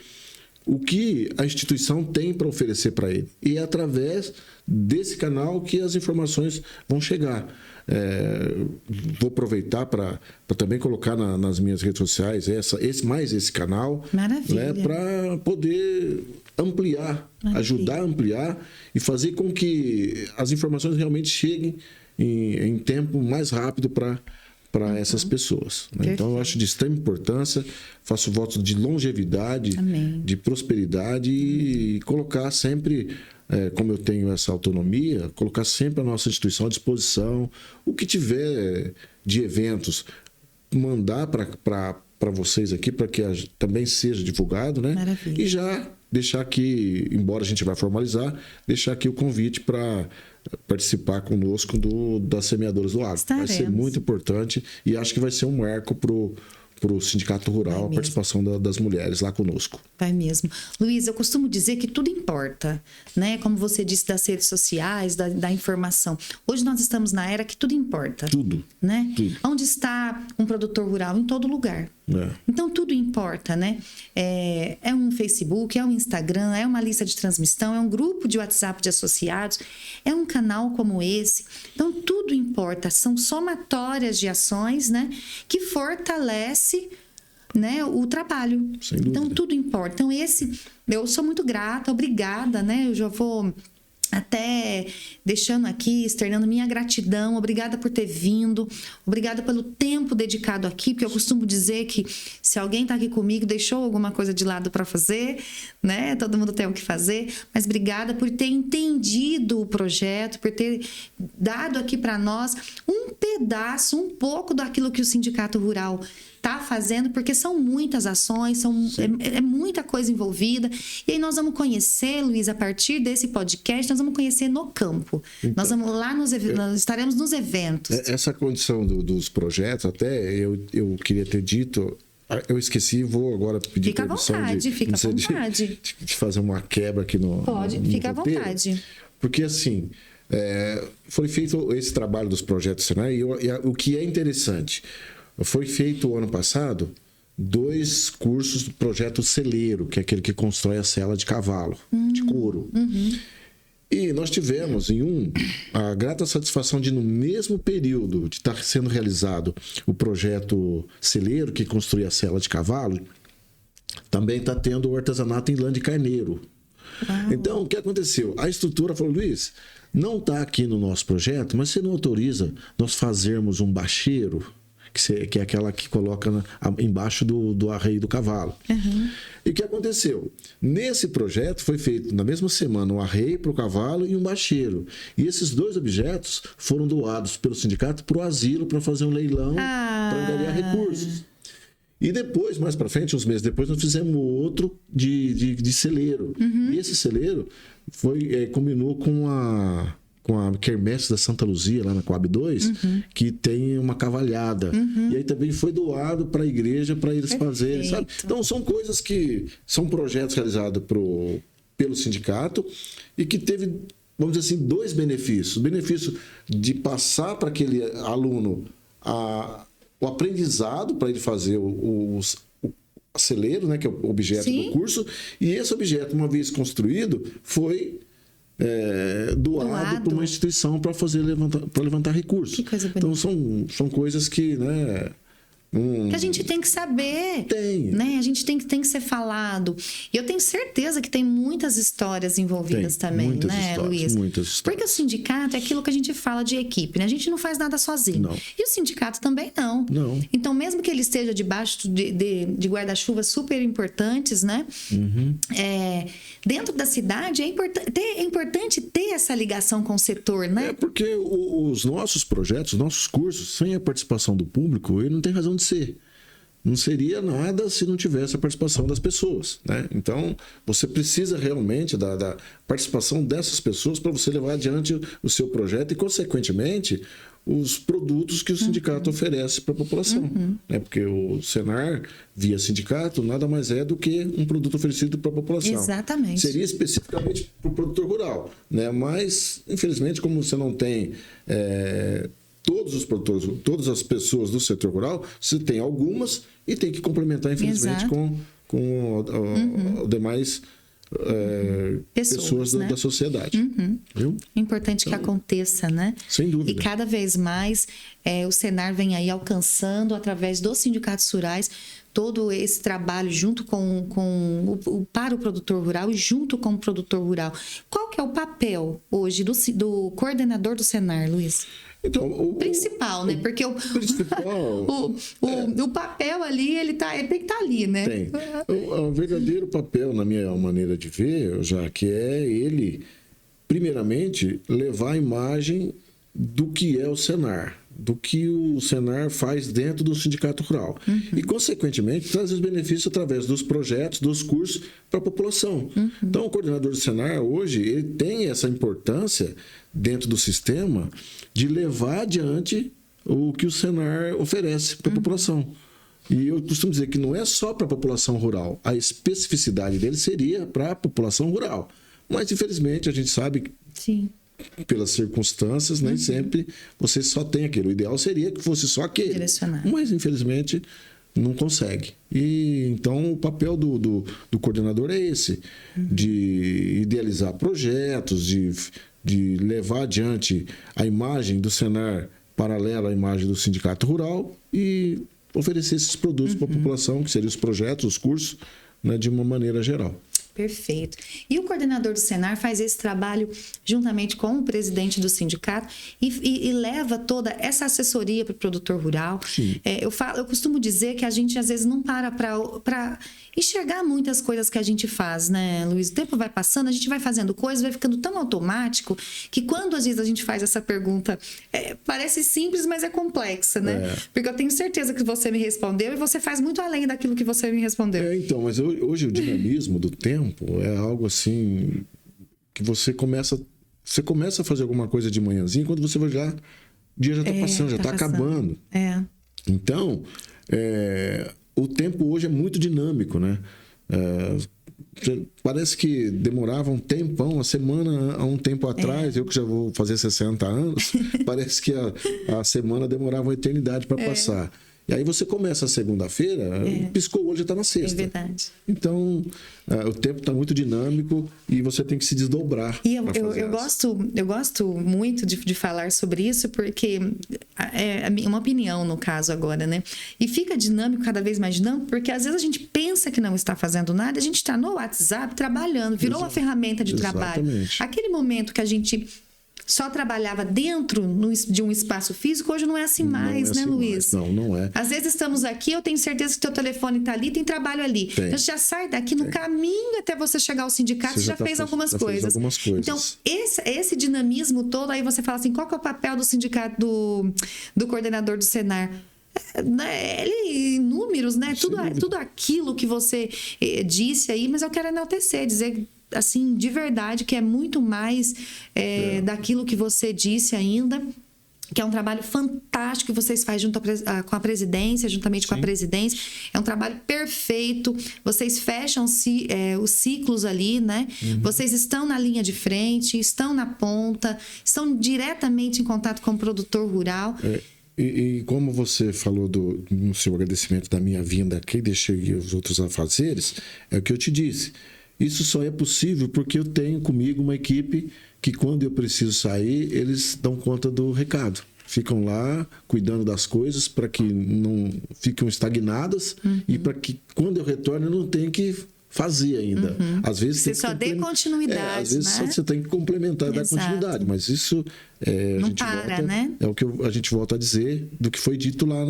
o que a instituição tem para oferecer para ele. E é através desse canal que as informações vão chegar. Vou aproveitar para também colocar nas minhas redes sociais esse canal, né, para poder ampliar, ajudar a ampliar e fazer com que as informações realmente cheguem em tempo mais rápido para essas pessoas. Né? Então, eu acho de extrema importância, faço votos de longevidade, Amém. de prosperidade e colocar sempre, como eu tenho essa autonomia, colocar sempre a nossa instituição à disposição, o que tiver de eventos, mandar para vocês aqui, para que também seja divulgado, né? Maravilha. E já deixar aqui, embora a gente vá formalizar, deixar aqui o convite para participar conosco das Semeadoras do Agro. Estaremos. Vai ser muito importante e acho que vai ser um marco para o Sindicato Rural, a participação das mulheres lá conosco. Vai mesmo. Luiz, eu costumo dizer que tudo importa, né? Como você disse, das redes sociais, da informação. Hoje nós estamos na era que tudo importa. Tudo. Né? Tudo. Onde está um produtor rural? Em todo lugar. Então, tudo importa, né? É um Facebook, é um Instagram, é uma lista de transmissão, é um grupo de WhatsApp de associados, é um canal como esse. Então, tudo importa. São somatórias de ações, né? Que fortalece, né, o trabalho. Sem dúvida. Então, tudo importa. Então, eu sou muito grata, obrigada, né? Eu já vou até deixando aqui, externando minha gratidão, obrigada por ter vindo, obrigada pelo tempo dedicado aqui, porque eu costumo dizer que se alguém está aqui comigo, deixou alguma coisa de lado para fazer, né? Todo mundo tem o que fazer, mas obrigada por ter entendido o projeto, por ter dado aqui para nós um pedaço, um pouco daquilo que o Sindicato Rural está fazendo, porque são muitas ações, é muita coisa envolvida. E aí nós vamos conhecer, Luiz, a partir desse podcast, nós vamos conhecer no campo. Então, nós vamos lá, nós estaremos nos eventos. Essa condição dos projetos, até eu queria ter dito, eu esqueci, vou agora pedir fica permissão à vontade. De fazer uma quebra aqui no Pode, no fica à roteiro. vontade. Porque assim, foi feito esse trabalho dos projetos Senar, e o que é interessante, foi feito o ano passado 2 cursos do projeto Celeiro, que é aquele que constrói a sela de cavalo, de couro. E nós tivemos a grata satisfação de, no mesmo período de estar sendo realizado o projeto Celeiro, que construi a sela de cavalo, também está tendo o artesanato em lã de carneiro. Uau. Então, o que aconteceu? A estrutura falou, Luiz, não está aqui no nosso projeto, mas você não autoriza nós fazermos um bacheiro, que é aquela que coloca embaixo do arreio do cavalo. E o que aconteceu? Nesse projeto foi feito, na mesma semana, um arreio para o cavalo e um bacheiro. E esses 2 objetos foram doados pelo sindicato para o asilo, para fazer um leilão, para angariar recursos. E depois, mais para frente, uns meses depois, nós fizemos outro de celeiro. E esse celeiro combinou com a quermesse da Santa Luzia, lá na Coab 2, que tem uma cavalhada. E aí também foi doado para a igreja, para eles fazerem, sabe? Então, são coisas que são projetos realizados pelo sindicato e que teve, vamos dizer assim, 2 benefícios. O benefício de passar para aquele aluno o aprendizado para ele fazer o celeiro, né, que é o objeto do curso, e esse objeto, uma vez construído, foi doado para uma instituição para levantar recursos. Que coisa bonita. Então são coisas que, né, que a gente tem que saber. Tem. Né? A gente tem que ser falado. E eu tenho certeza que tem muitas histórias envolvidas também, muitas né, histórias, Luiz? muitas histórias. Porque o sindicato é aquilo que a gente fala de equipe, né? A gente não faz nada sozinho. Não. E o sindicato também não. Não. Então, mesmo que ele esteja debaixo de guarda-chuvas super importantes, né? Dentro da cidade é importante ter essa ligação com o setor, né? Porque os nossos projetos, os nossos cursos, sem a participação do público, ele não tem razão de ser. Não seria nada se não tivesse a participação das pessoas, né? Então, você precisa realmente da participação dessas pessoas para você levar adiante o seu projeto e, consequentemente, os produtos que o sindicato oferece para a população. Né? Porque o Senar, via sindicato, nada mais é do que um produto oferecido para a população. Exatamente. Seria especificamente para o produtor rural, né? Mas, infelizmente, como você não tem todos os produtores, todas as pessoas do setor rural, você tem algumas e tem que complementar, infelizmente, com demais pessoas né? da sociedade. Viu? Importante que aconteça, né? Sem dúvida. E cada vez mais o Senar vem aí alcançando, através dos sindicatos rurais, todo esse trabalho junto para o produtor rural e junto com o produtor rural. Qual que é o papel hoje do coordenador do Senar, Luiz? Então, o principal, né? Porque o papel ali, ele tem que estar ali, né? Tem. O verdadeiro papel, na minha maneira de ver, já que é ele, primeiramente, levar a imagem do que é o Senar, do que o Senar faz dentro do sindicato rural. E, consequentemente, trazer os benefícios através dos projetos, dos cursos para a população. Então, o coordenador do Senar, hoje, ele tem essa importância dentro do sistema de levar adiante o que o Senar oferece para a população. E eu costumo dizer que não é só para a população rural. A especificidade dele seria para a população rural. Mas, infelizmente, a gente sabe que, sim, pelas circunstâncias, nem sempre você só tem aquilo. O ideal seria que fosse só aquele. Direcionado. Mas, infelizmente, não consegue. E então o papel do coordenador é esse, de idealizar projetos, de levar adiante a imagem do Senar paralela à imagem do sindicato rural e oferecer esses produtos para a população, que seriam os projetos, os cursos, né, de uma maneira geral. Perfeito. E o coordenador do Senar faz esse trabalho juntamente com o presidente do sindicato e leva toda essa assessoria para o produtor rural. Eu costumo dizer que a gente às vezes não para enxergar muitas coisas que a gente faz, né, Luiz? O tempo vai passando, a gente vai fazendo coisas, vai ficando tão automático que quando às vezes a gente faz essa pergunta, parece simples, mas é complexa, né? Porque eu tenho certeza que você me respondeu e você faz muito além daquilo que você me respondeu. Então, mas hoje o dinamismo do tempo é algo assim que você começa a fazer alguma coisa de manhãzinha, quando você vai já, o dia já está passando, já está acabando. Então, o tempo hoje é muito dinâmico, né? Parece que demorava um tempão, uma semana há um tempo atrás, eu que já vou fazer 60 anos, parece que a semana demorava uma eternidade para passar. E aí você começa a segunda-feira, piscou o olho, já está na sexta. É verdade. Então, o tempo está muito dinâmico e você tem que se desdobrar. E eu gosto muito de falar sobre isso, porque é uma opinião no caso agora, né? E fica dinâmico, cada vez mais dinâmico, porque às vezes a gente pensa que não está fazendo nada, a gente está no WhatsApp trabalhando, virou uma ferramenta de trabalho. Aquele momento que a gente só trabalhava dentro de um espaço físico, hoje não é assim mais, né, Luiz? Não é. Às vezes estamos aqui, eu tenho certeza que teu telefone está ali, tem trabalho ali. Então, você já sai daqui no caminho até você chegar ao sindicato, você já fez algumas coisas. Então, esse dinamismo todo, aí você fala assim, qual que é o papel do sindicato, do coordenador do Senar? Ele, números, né? Tudo aquilo que você disse aí, mas eu quero enaltecer, dizer assim, de verdade, que é muito mais daquilo que você disse ainda, que é um trabalho fantástico que vocês fazem com a presidência, juntamente com a presidência. É um trabalho perfeito. Vocês fecham os ciclos ali, né? Vocês estão na linha de frente, estão na ponta, estão diretamente em contato com o produtor rural. E como você falou no seu agradecimento da minha vinda aqui, deixei os outros afazeres, é o que eu te disse. Isso só é possível porque eu tenho comigo uma equipe que, quando eu preciso sair, eles dão conta do recado. Ficam lá cuidando das coisas para que não fiquem estagnadas e para que, quando eu retorno, eu não tenha que fazer ainda. Às vezes Você só dê continuidade, às vezes né? você tem que complementar, dar continuidade, mas isso não para, né? É o que a gente volta a dizer do que foi dito lá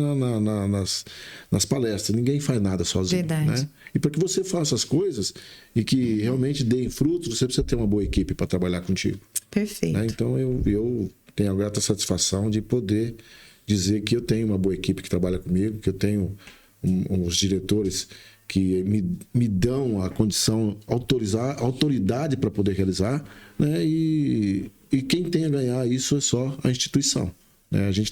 nas palestras. Ninguém faz nada sozinho. Verdade. Né? E para que você faça as coisas e que realmente deem frutos, você precisa ter uma boa equipe para trabalhar contigo. Perfeito. Né? Então eu tenho a grata satisfação de poder dizer que eu tenho uma boa equipe que trabalha comigo, que eu tenho os diretores que me dão a condição, autoridade para poder realizar, né? E quem tem a ganhar isso é só a instituição. Né? A gente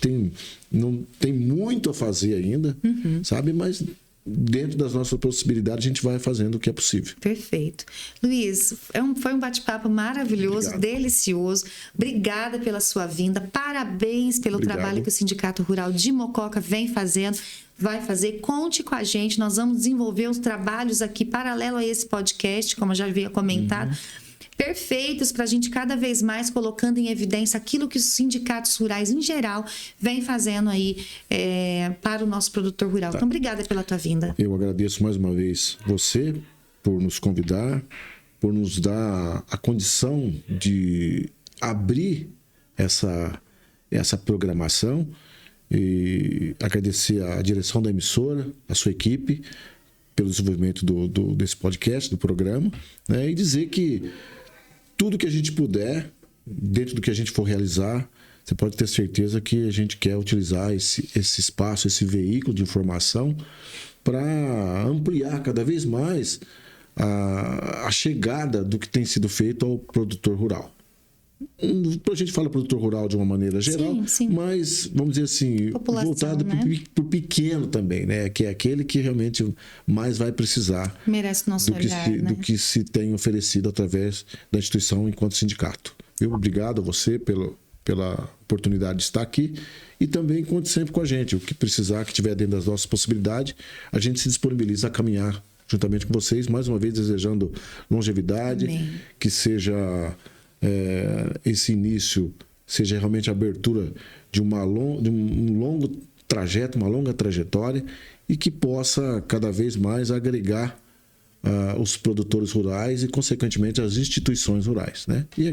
não tem muito a fazer ainda, sabe? Mas dentro das nossas possibilidades, a gente vai fazendo o que é possível. Perfeito. Luiz, foi um bate-papo maravilhoso, Obrigado. Delicioso. Obrigada pela sua vinda. Parabéns pelo trabalho que o Sindicato Rural de Mococa vem fazendo. Vai fazer, conte com a gente. Nós vamos desenvolver os trabalhos aqui paralelo a esse podcast, como eu já havia comentado. Perfeitos para a gente cada vez mais colocando em evidência aquilo que os sindicatos rurais em geral vêm fazendo aí para o nosso produtor rural. Então, obrigada pela tua vinda. Eu agradeço mais uma vez você por nos convidar, por nos dar a condição de abrir essa programação, e agradecer à direção da emissora, a sua equipe, pelo desenvolvimento desse podcast, do programa, né? E dizer que tudo que a gente puder, dentro do que a gente for realizar, você pode ter certeza que a gente quer utilizar esse espaço, esse veículo de informação para ampliar cada vez mais a chegada do que tem sido feito ao produtor rural. A gente fala produtor rural de uma maneira geral, sim. mas, vamos dizer assim, população, voltado né? para o pequeno também, né? Que é aquele que realmente mais vai precisar Merece nosso olhar, né? do que se tem oferecido através da instituição enquanto sindicato. Obrigado a você pela oportunidade de estar aqui e também conte sempre com a gente. O que precisar, que tiver dentro das nossas possibilidades, a gente se disponibiliza a caminhar juntamente com vocês, mais uma vez desejando longevidade, Amém. que seja esse início, seja realmente a abertura de um longo trajeto, uma longa trajetória e que possa cada vez mais agregar os produtores rurais e, consequentemente, as instituições rurais, né? E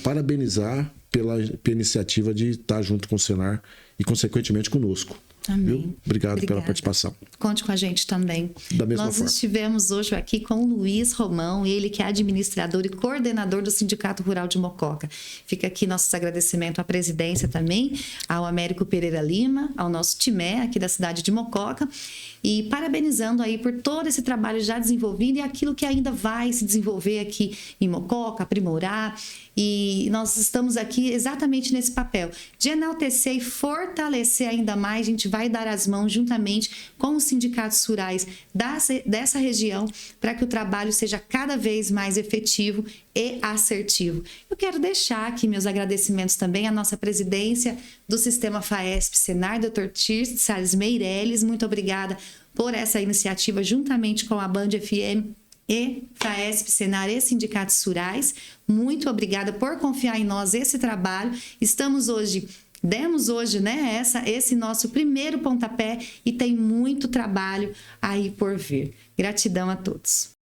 parabenizar pela iniciativa de estar junto com o Senar e, consequentemente, conosco. Amém. Viu? Obrigado pela participação. Conte com a gente também. Da mesma Nós forma. estivemos hoje aqui com o Luiz Romão, ele que é administrador e coordenador do Sindicato Rural de Mococa. Fica aqui nosso agradecimento à presidência também, ao Américo Pereira Lima, ao nosso TIMÉ aqui da cidade de Mococa, e parabenizando aí por todo esse trabalho já desenvolvido e aquilo que ainda vai se desenvolver aqui em Mococa, aprimorar. E nós estamos aqui exatamente nesse papel de enaltecer e fortalecer ainda mais. A gente vai dar as mãos juntamente com os sindicatos rurais dessa região para que o trabalho seja cada vez mais efetivo e assertivo. Eu quero deixar aqui meus agradecimentos também à nossa presidência do Sistema FAESP-Senar, Dr. Tirso Salles Meirelles. Muito obrigada por essa iniciativa juntamente com a Band FM e FAESP, Senar e sindicatos rurais. Muito obrigada por confiar em nós esse trabalho. Demos hoje, né, esse nosso primeiro pontapé e tem muito trabalho aí por vir. Gratidão a todos.